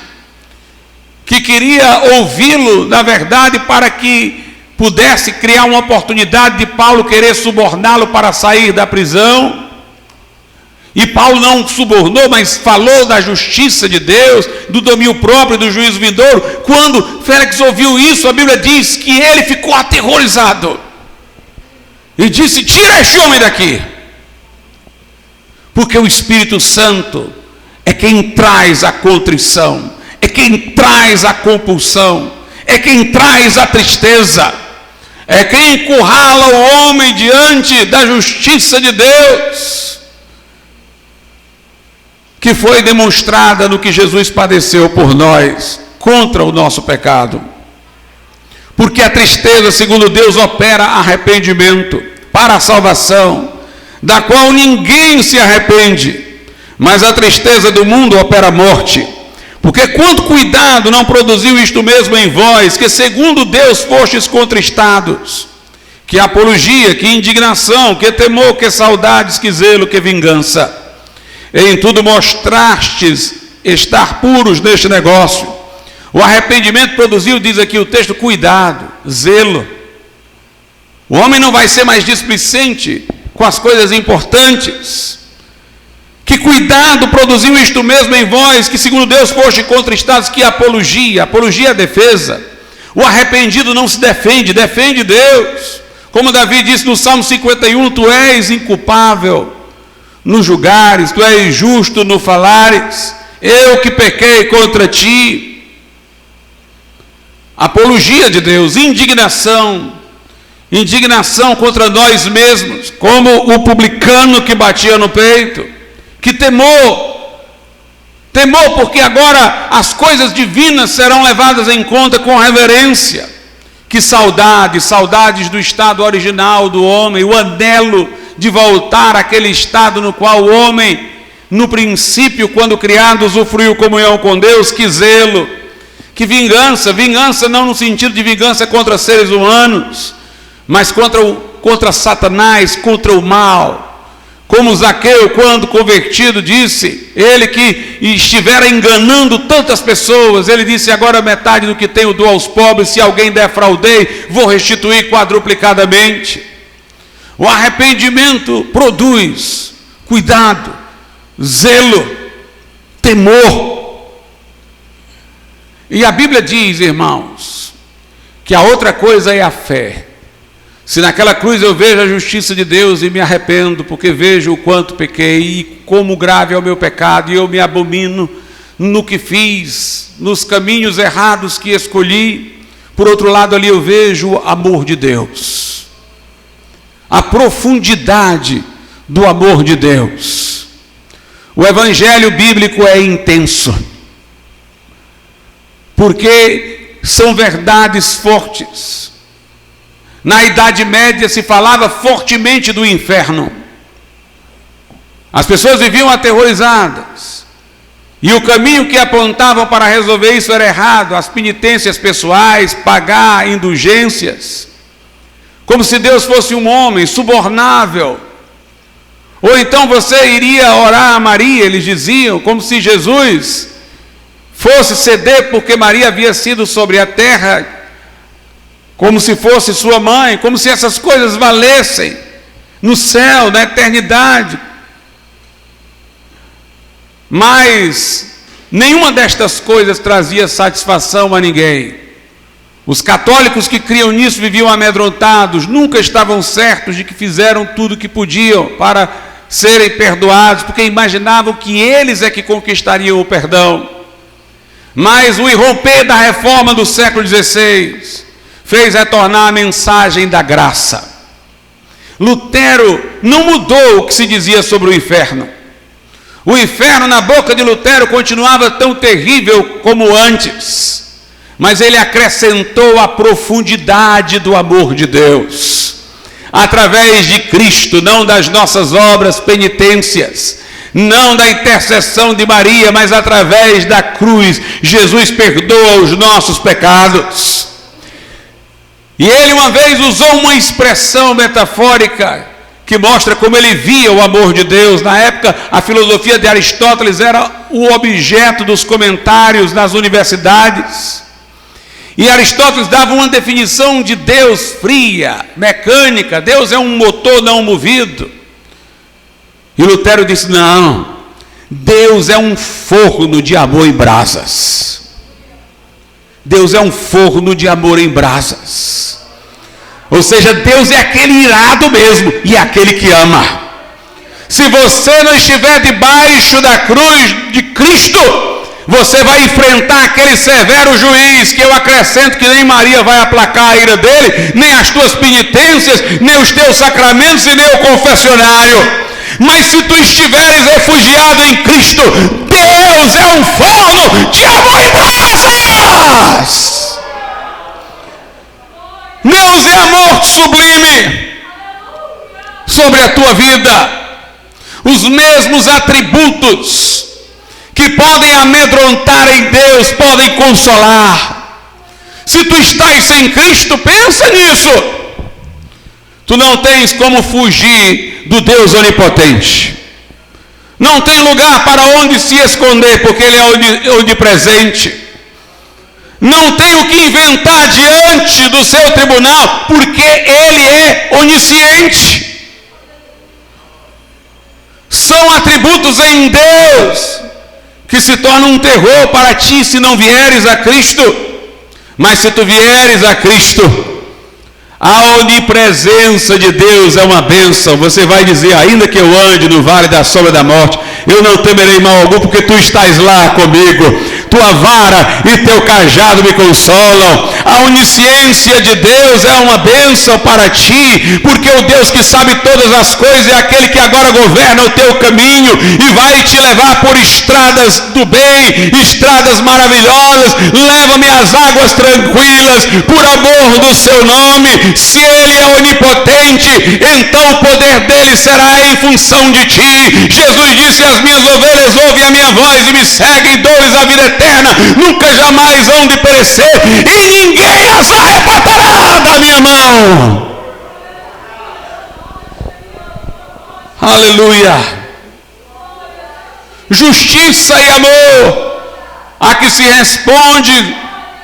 que queria ouvi-lo, na verdade, para que pudesse criar uma oportunidade de Paulo querer suborná-lo para sair da prisão, e Paulo não subornou, mas falou da justiça de Deus, do domínio próprio, do juízo vindouro. Quando Félix ouviu isso, a Bíblia diz que ele ficou aterrorizado e disse: tira este homem daqui, porque o Espírito Santo é quem traz a contrição, é quem traz a compulsão, é quem traz a tristeza, é quem encurrala o homem diante da justiça de Deus, que foi demonstrada no que Jesus padeceu por nós, contra o nosso pecado. Porque a tristeza, segundo Deus, opera arrependimento para a salvação, da qual ninguém se arrepende, mas a tristeza do mundo opera morte. Porque quanto cuidado não produziu isto mesmo em vós, que segundo Deus fostes contristados, que apologia, que indignação, que temor, que saudades, que zelo, que vingança. Em tudo mostrastes estar puros neste negócio. O arrependimento produziu, diz aqui o texto, cuidado, zelo. O homem não vai ser mais displicente com as coisas importantes. Que cuidado produziu isto mesmo em vós, que segundo Deus foste contristados. Que apologia, apologia é a defesa. O arrependido não se defende, defende Deus. Como Davi disse no Salmo 51, tu és inculpável no julgares, tu és justo no falares, eu que pequei contra ti. Apologia de Deus, indignação, indignação contra nós mesmos, como o publicano que batia no peito. Que temor, temor, porque agora as coisas divinas serão levadas em conta com reverência. Que saudade, saudades do estado original do homem, o anelo de voltar àquele estado no qual o homem, no princípio, quando criado, usufruiu comunhão com Deus. Que zelo, que vingança, vingança não no sentido de vingança contra seres humanos, mas contra Satanás, contra o mal. Como Zaqueu, quando convertido, disse, ele que estivera enganando tantas pessoas, ele disse: agora metade do que tenho dou aos pobres, se alguém defraudei, vou restituir quadruplicadamente. O arrependimento produz cuidado, zelo, temor. E a Bíblia diz, irmãos, que a outra coisa é a fé. Se naquela cruz eu vejo a justiça de Deus e me arrependo, porque vejo o quanto pequei e como grave é o meu pecado, e eu me abomino no que fiz, nos caminhos errados que escolhi, por outro lado ali eu vejo o amor de Deus, a profundidade do amor de Deus. O evangelho bíblico é intenso, porque são verdades fortes. Na Idade Média se falava fortemente do inferno. As pessoas viviam aterrorizadas. E o caminho que apontavam para resolver isso era errado. As penitências pessoais, pagar indulgências. Como se Deus fosse um homem subornável. Ou então você iria orar a Maria, eles diziam, como se Jesus fosse ceder porque Maria havia sido sobre a terra, como se fosse sua mãe, como se essas coisas valessem no céu, na eternidade. Mas nenhuma destas coisas trazia satisfação a ninguém. Os católicos que criam nisso viviam amedrontados, nunca estavam certos de que fizeram tudo o que podiam para serem perdoados, porque imaginavam que eles é que conquistariam o perdão. Mas o irromper da reforma do século XVI fez retornar a mensagem da graça. Lutero não mudou o que se dizia sobre o inferno. O inferno na boca de Lutero continuava tão terrível como antes, mas ele acrescentou a profundidade do amor de Deus, através de Cristo, não das nossas obras penitências, não da intercessão de Maria, mas através da cruz. Jesus perdoa os nossos pecados. E ele uma vez usou uma expressão metafórica que mostra como ele via o amor de Deus. Na época, a filosofia de Aristóteles era o objeto dos comentários nas universidades. E Aristóteles dava uma definição de Deus fria, mecânica. Deus é um motor não movido. E Lutero disse, não, Deus é um forno de amor em brasas. Deus é um forno de amor em brasas. Ou seja, Deus é aquele irado mesmo e é aquele que ama. Se você não estiver debaixo da cruz de Cristo, você vai enfrentar aquele severo juiz, que eu acrescento que nem Maria vai aplacar a ira dele, nem as tuas penitências, nem os teus sacramentos e nem o confessionário. Mas se tu estiveres refugiado em Cristo, Deus é um forno de amor em brasas. Deus é amor sublime sobre a tua vida. Os mesmos atributos que podem amedrontar em Deus podem consolar. Se tu estás sem Cristo, pensa nisso. Tu não tens como fugir do Deus onipotente. Não tem lugar para onde se esconder, porque Ele é onipresente. Não tem o que inventar diante do seu tribunal, porque Ele é onisciente. São atributos em Deus que se tornam um terror para ti se não vieres a Cristo. Mas se tu vieres a Cristo, a onipresença de Deus é uma bênção. Você vai dizer, ainda que eu ande no vale da sombra da morte, eu não temerei mal algum, porque tu estás lá comigo. Tua vara e teu cajado me consolam. A onisciência de Deus é uma bênção para ti, porque o Deus que sabe todas as coisas é aquele que agora governa o teu caminho e vai te levar por estradas do bem, estradas maravilhosas. Leva-me às águas tranquilas, por amor do seu nome. Se Ele é onipotente, então o poder dele será em função de ti. Jesus disse, as minhas ovelhas ouvem a minha voz e me seguem, dou-lhes a vida eterna, nunca jamais hão de perecer, e ninguém as arrebatará da minha mão. Aleluia. Justiça e amor, a que se responde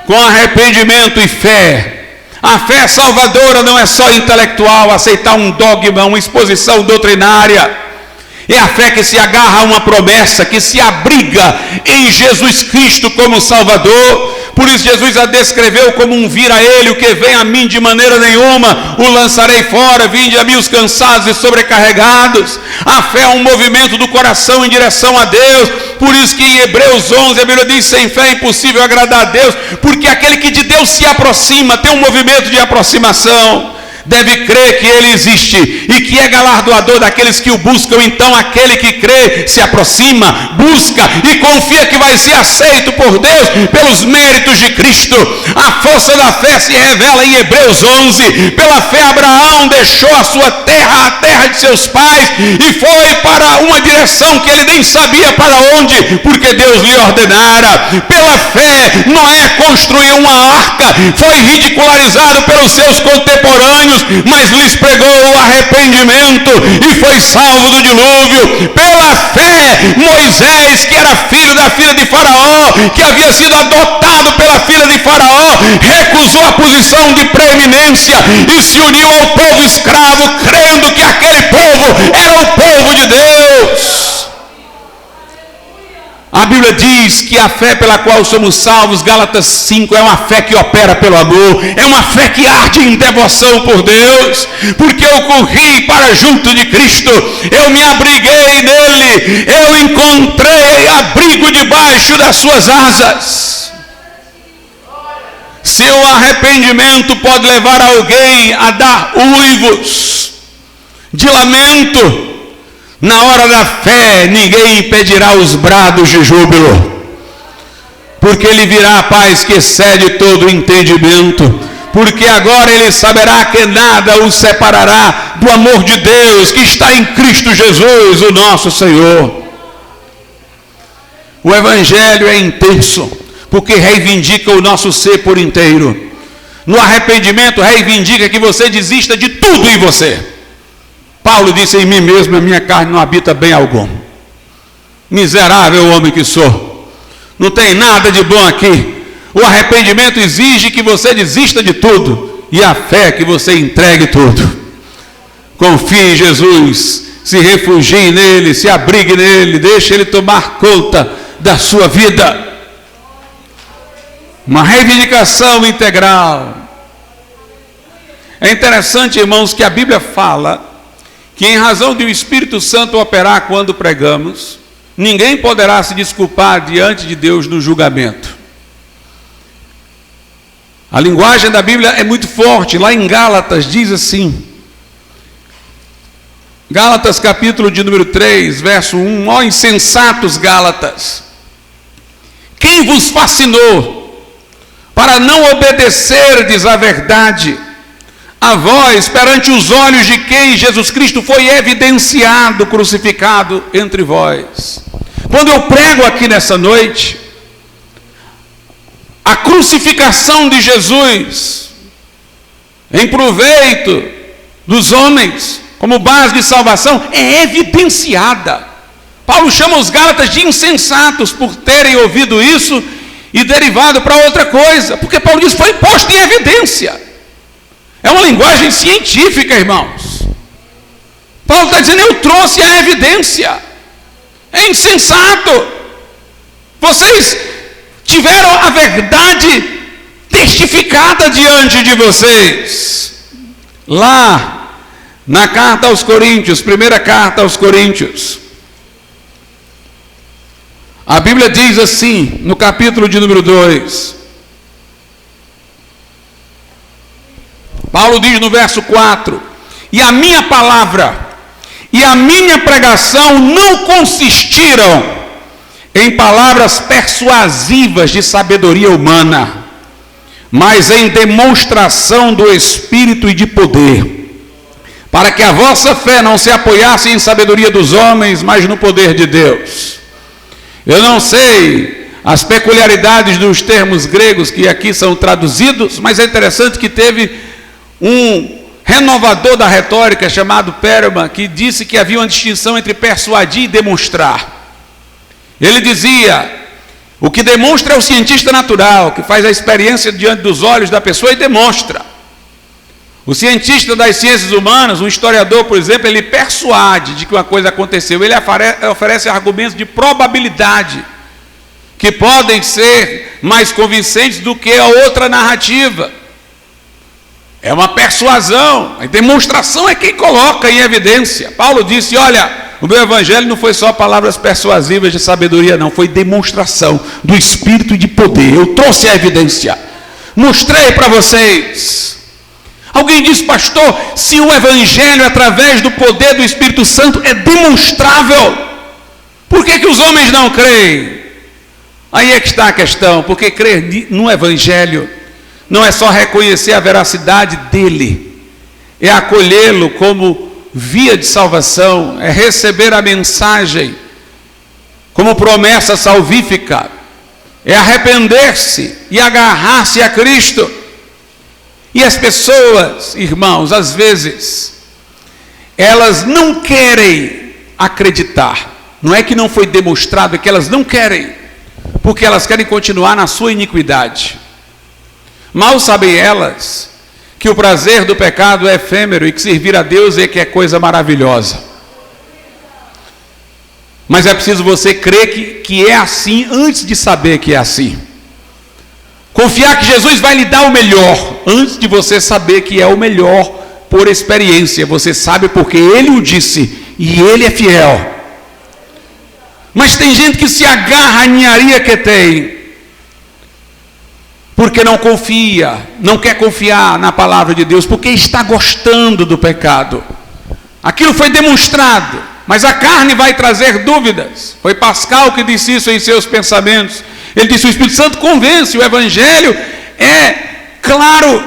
com arrependimento e fé. A fé salvadora não é só intelectual, aceitar um dogma, uma exposição doutrinária. É a fé que se agarra a uma promessa, que se abriga em Jesus Cristo como Salvador, Por isso Jesus a descreveu como um vir a ele, o que vem a mim de maneira nenhuma o lançarei fora. Vinde a mim os cansados e sobrecarregados. A fé é um movimento do coração em direção a Deus. Por isso que em Hebreus 11 a Bíblia diz: sem fé é impossível agradar a Deus, porque aquele que de Deus se aproxima, tem um movimento de aproximação, deve crer que Ele existe e que é galardoador daqueles que o buscam. Então aquele que crê se aproxima, busca e confia que vai ser aceito por Deus pelos méritos de Cristo. A força da fé se revela em Hebreus 11. Pela fé Abraão deixou a sua terra, a terra de seus pais, e foi para uma direção que ele nem sabia para onde, porque Deus lhe ordenara. Pela fé Noé construiu uma arca, foi ridicularizado pelos seus contemporâneos, mas lhes pregou o arrependimento e foi salvo do dilúvio. Pela fé Moisés, que era filho da filha de Faraó, que havia sido adotado pela filha de Faraó, recusou a posição de preeminência e se uniu ao povo escravo, crendo que aquele povo era o povo de Deus. A Bíblia diz que a fé pela qual somos salvos, Gálatas 5, é uma fé que opera pelo amor, é uma fé que arde em devoção por Deus, porque eu corri para junto de Cristo, eu me abriguei nele, eu encontrei abrigo debaixo das suas asas. Seu arrependimento pode levar alguém a dar uivos de lamento. Na hora da fé, ninguém impedirá os brados de júbilo, porque ele virá a paz que excede todo o entendimento, porque agora ele saberá que nada o separará do amor de Deus que está em Cristo Jesus, o nosso Senhor. O Evangelho é intenso, porque reivindica o nosso ser por inteiro. No arrependimento, reivindica que você desista de tudo em você. Paulo disse: em mim mesmo a minha carne não habita bem algum. Miserável homem que sou, não tem nada de bom aqui. O arrependimento exige que você desista de tudo, e a fé que você entregue tudo. Confie em Jesus, se refugie nele, se abrigue nele, deixe ele tomar conta da sua vida. Uma reivindicação integral. É interessante, irmãos, que a Bíblia fala que em razão de o Espírito Santo operar quando pregamos, ninguém poderá se desculpar diante de Deus no julgamento. A linguagem da Bíblia é muito forte. Lá em Gálatas diz assim, Gálatas capítulo de número 3, verso 1, ó insensatos Gálatas, quem vos fascinou para não obedecerdes à verdade? A vós, perante os olhos de quem Jesus Cristo foi evidenciado, crucificado entre vós. Quando eu prego aqui nessa noite, a crucificação de Jesus, em proveito dos homens, como base de salvação, é evidenciada. Paulo chama os Gálatas de insensatos por terem ouvido isso e derivado para outra coisa, porque Paulo diz: foi posto em evidência. É uma linguagem científica, irmãos. Paulo está dizendo: eu trouxe a evidência. É insensato. Vocês tiveram a verdade testificada diante de vocês. Lá, na carta aos Coríntios, primeira carta aos Coríntios, a Bíblia diz assim, no capítulo de número 2, Paulo diz no verso 4: e a minha palavra e a minha pregação não consistiram em palavras persuasivas de sabedoria humana, mas em demonstração do Espírito e de poder, para que a vossa fé não se apoiasse em sabedoria dos homens, mas no poder de Deus. Eu não sei as peculiaridades dos termos gregos que aqui são traduzidos, mas é interessante que teve um renovador da retórica chamado Perman, que disse que havia uma distinção entre persuadir e demonstrar. Ele dizia: o que demonstra é o cientista natural, que faz a experiência diante dos olhos da pessoa e demonstra. O cientista das ciências humanas, um historiador, por exemplo, ele persuade de que uma coisa aconteceu, ele oferece argumentos de probabilidade, que podem ser mais convincentes do que a outra narrativa. É uma persuasão, a demonstração é quem coloca em evidência. Paulo disse, olha, o meu evangelho não foi só palavras persuasivas de sabedoria, não, foi demonstração do Espírito e de poder. Eu trouxe a evidência, mostrei para vocês. Alguém diz, pastor, se o evangelho através do poder do Espírito Santo é demonstrável, por que os homens não creem? Aí é que está a questão, porque crer no evangelho não é só reconhecer a veracidade dele, é acolhê-lo como via de salvação, é receber a mensagem como promessa salvífica, é arrepender-se e agarrar-se a Cristo. E as pessoas, irmãos, às vezes, elas não querem acreditar. Não é que não foi demonstrado, é que elas não querem, porque elas querem continuar na sua iniquidade. Mal sabem elas que o prazer do pecado é efêmero e que servir a Deus é que é coisa maravilhosa. Mas é preciso você crer que é assim antes de saber que é assim. Confiar que Jesus vai lhe dar o melhor antes de você saber que é o melhor por experiência. Você sabe porque Ele o disse e Ele é fiel. Mas tem gente que se agarra à ninharia que tem, porque não confia, não quer confiar na palavra de Deus, porque está gostando do pecado. Aquilo foi demonstrado, mas a carne vai trazer dúvidas. Foi Pascal que disse isso em seus pensamentos. Ele disse, o Espírito Santo convence, o Evangelho é claro.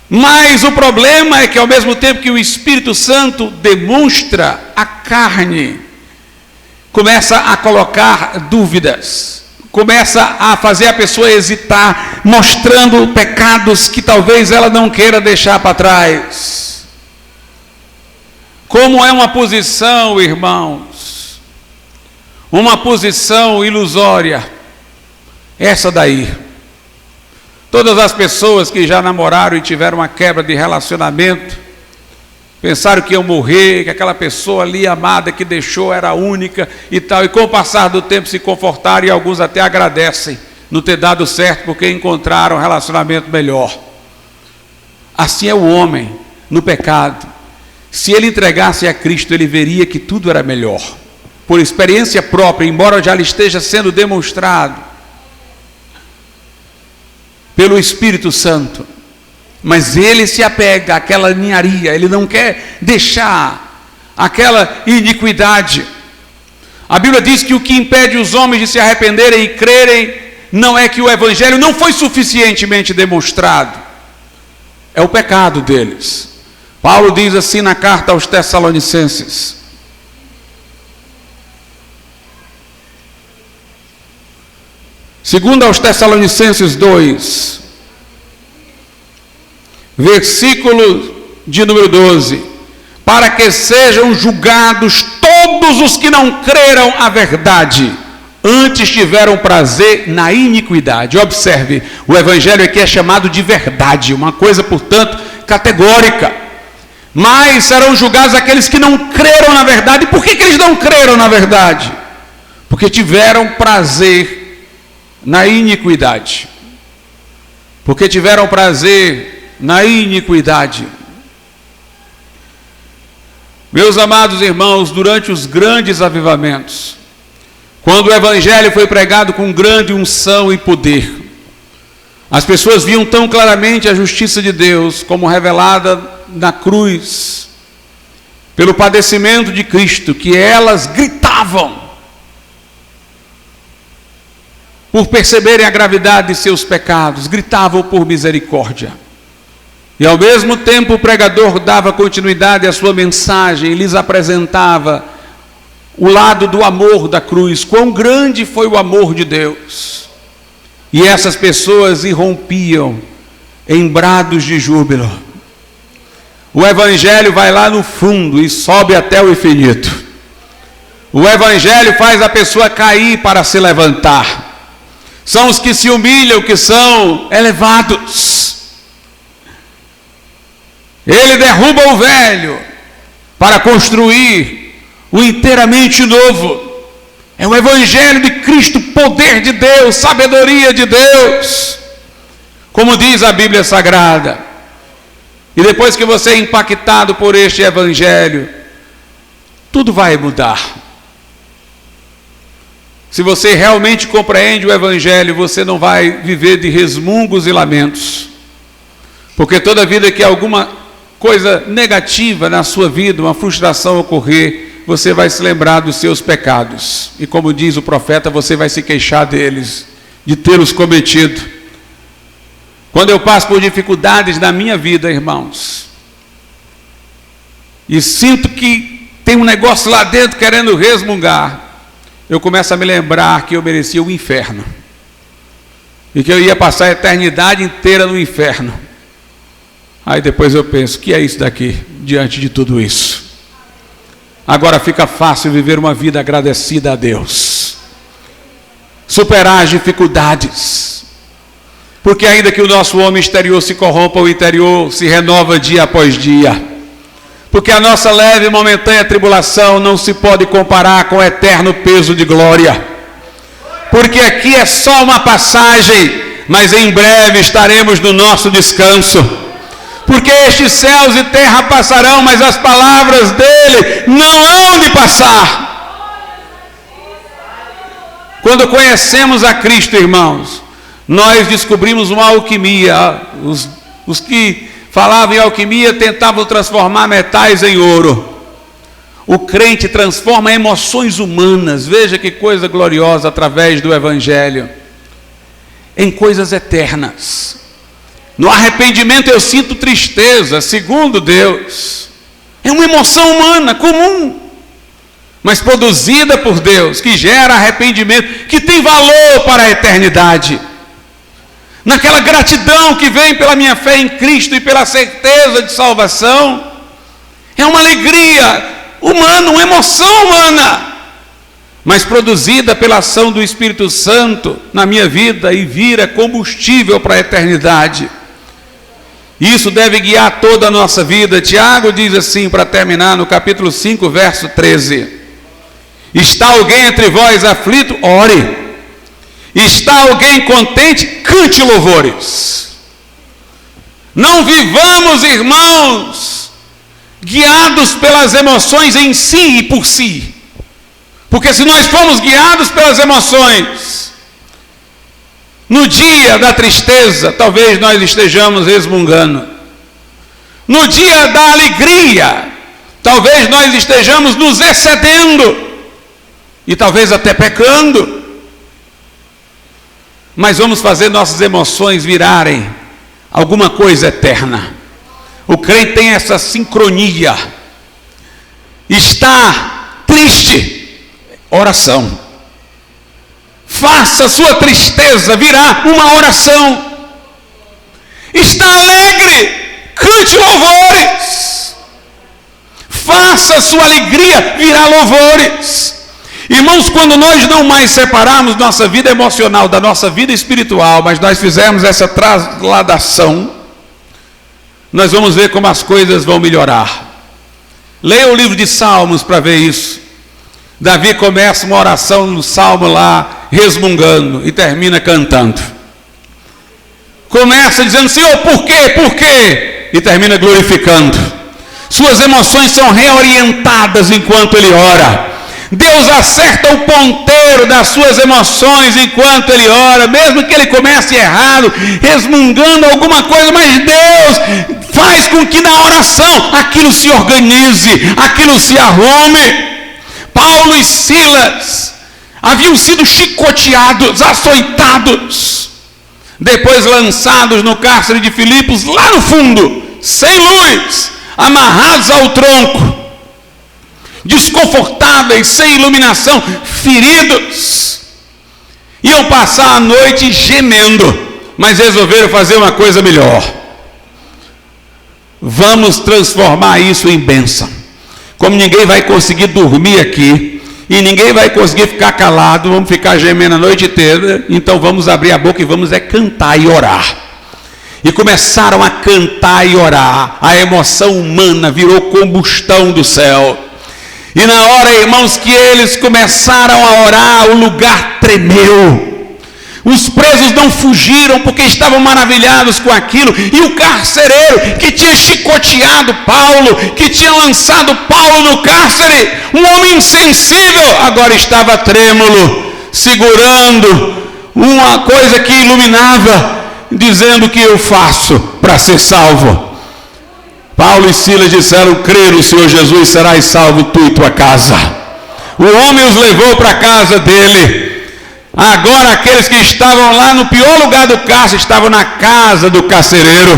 Mas o problema é que ao mesmo tempo que o Espírito Santo demonstra, a carne começa a colocar dúvidas, começa a fazer a pessoa hesitar, mostrando pecados que talvez ela não queira deixar para trás. Como é uma posição, irmãos, uma posição ilusória, essa daí. Todas as pessoas que já namoraram e tiveram uma quebra de relacionamento, pensaram que iam morrer, que aquela pessoa ali amada que deixou era única e tal, e com o passar do tempo se confortaram, e alguns até agradecem não ter dado certo porque encontraram um relacionamento melhor. Assim é o homem no pecado. Se ele entregasse a Cristo, ele veria que tudo era melhor. Por experiência própria, embora já lhe esteja sendo demonstrado pelo Espírito Santo. Mas ele se apega àquela ninharia, ele não quer deixar aquela iniquidade. A Bíblia diz que o que impede os homens de se arrependerem e crerem não é que o Evangelho não foi suficientemente demonstrado, é o pecado deles. Paulo diz assim na carta aos Tessalonicenses: segundo aos Tessalonicenses 2, versículo de número 12, para que sejam julgados todos os que não creram a verdade, antes tiveram prazer na iniquidade. Observe, o Evangelho aqui é chamado de verdade, uma coisa, portanto, categórica. Mas serão julgados aqueles que não creram na verdade. Por que eles não creram na verdade? Porque tiveram prazer na iniquidade. Porque tiveram prazer na iniquidade. Meus amados irmãos, durante os grandes avivamentos, quando o Evangelho foi pregado com grande unção e poder, as pessoas viam tão claramente a justiça de Deus como revelada na cruz, pelo padecimento de Cristo, que elas gritavam por perceberem a gravidade de seus pecados, gritavam por misericórdia. E ao mesmo tempo o pregador dava continuidade à sua mensagem e lhes apresentava o lado do amor da cruz, quão grande foi o amor de Deus. E essas pessoas irrompiam em brados de júbilo. O Evangelho vai lá no fundo e sobe até o infinito. O Evangelho faz a pessoa cair para se levantar. São os que se humilham que são elevados. Ele derruba o velho para construir o inteiramente novo. É o Evangelho de Cristo, poder de Deus, sabedoria de Deus, como diz a Bíblia Sagrada. E depois que você é impactado por este Evangelho, tudo vai mudar. Se você realmente compreende o Evangelho, você não vai viver de resmungos e lamentos. Porque toda vida que alguma coisa negativa na sua vida, uma frustração ocorrer, você vai se lembrar dos seus pecados. E como diz o profeta, você vai se queixar deles, de tê-los cometido. Quando eu passo por dificuldades na minha vida, irmãos, e sinto que tem um negócio lá dentro querendo resmungar, eu começo a me lembrar que eu merecia o inferno. E que eu ia passar a eternidade inteira no inferno. Aí depois eu penso, o que é isso daqui, diante de tudo isso? Agora fica fácil viver uma vida agradecida a Deus. Superar as dificuldades. Porque ainda que o nosso homem exterior se corrompa, o interior se renova dia após dia. Porque a nossa leve e momentânea tribulação não se pode comparar com o eterno peso de glória. Porque aqui é só uma passagem, mas em breve estaremos no nosso descanso. Porque estes céus e terra passarão, mas as palavras dele não hão de passar. Quando conhecemos a Cristo, irmãos, nós descobrimos uma alquimia. Os que falavam em alquimia tentavam transformar metais em ouro. O crente transforma emoções humanas, veja que coisa gloriosa, através do Evangelho, em coisas eternas. No arrependimento eu sinto tristeza, segundo Deus. É uma emoção humana, comum, mas produzida por Deus, que gera arrependimento, que tem valor para a eternidade. Naquela gratidão que vem pela minha fé em Cristo e pela certeza de salvação, é uma alegria humana, uma emoção humana, mas produzida pela ação do Espírito Santo na minha vida e vira combustível para a eternidade. Isso deve guiar toda a nossa vida. Tiago diz assim, para terminar, no capítulo 5, verso 13: está alguém entre vós aflito? Ore. Está alguém contente? Cante louvores. Não vivamos, irmãos, guiados pelas emoções em si e por si. Porque se nós formos guiados pelas emoções, no dia da tristeza, talvez nós estejamos resmungando. No dia da alegria, talvez nós estejamos nos excedendo. E talvez até pecando. Mas vamos fazer nossas emoções virarem alguma coisa eterna. O crente tem essa sincronia. Está triste, oração. Faça sua tristeza virar uma oração. Está alegre, cante louvores. Faça sua alegria virar louvores. Irmãos, quando nós não mais separarmos nossa vida emocional da nossa vida espiritual, mas nós fizermos essa trasladação, nós vamos ver como as coisas vão melhorar. Leia o livro de Salmos para ver isso. Davi começa uma oração no Salmo lá, resmungando, e termina cantando. Começa dizendo, Senhor, por quê? Por quê? E termina glorificando. Suas emoções são reorientadas enquanto ele ora. Deus acerta o ponteiro das suas emoções enquanto ele ora, mesmo que ele comece errado, resmungando alguma coisa, mas Deus faz com que na oração aquilo se organize, aquilo se arrume. Paulo e Silas haviam sido chicoteados, açoitados, depois lançados no cárcere de Filipos, lá no fundo, sem luz, amarrados ao tronco, desconfortáveis, sem iluminação, feridos, iam passar a noite gemendo, mas resolveram fazer uma coisa melhor. Vamos transformar isso em bênção. Como ninguém vai conseguir dormir aqui, e ninguém vai conseguir ficar calado, vamos ficar gemendo a noite inteira, então vamos abrir a boca e vamos cantar e orar. E começaram a cantar e orar. A emoção humana virou combustão do céu. E na hora, irmãos, que eles começaram a orar, o lugar tremeu. Os presos não fugiram porque estavam maravilhados com aquilo. E o carcereiro que tinha chicoteado Paulo, que tinha lançado Paulo no cárcere, um homem insensível, agora estava trêmulo, segurando uma coisa que iluminava, dizendo: o que eu faço para ser salvo? Paulo e Silas disseram: crê no Senhor Jesus, serás salvo tu e tua casa. O homem os levou para a casa dele. Agora aqueles que estavam lá no pior lugar do cárcere estavam na casa do carcereiro.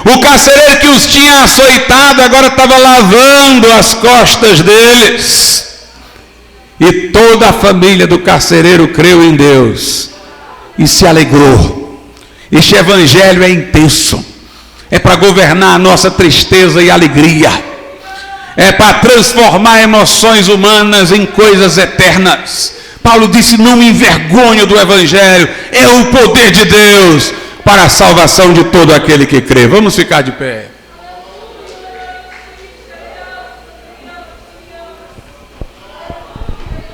O carcereiro que os tinha açoitado agora estava lavando as costas deles. E toda a família do carcereiro creu em Deus e se alegrou. Este evangelho é intenso. É para governar a nossa tristeza e alegria. É para transformar emoções humanas em coisas eternas. Paulo disse: não me envergonho do evangelho, é o poder de Deus para a salvação de todo aquele que crê. Vamos ficar de pé.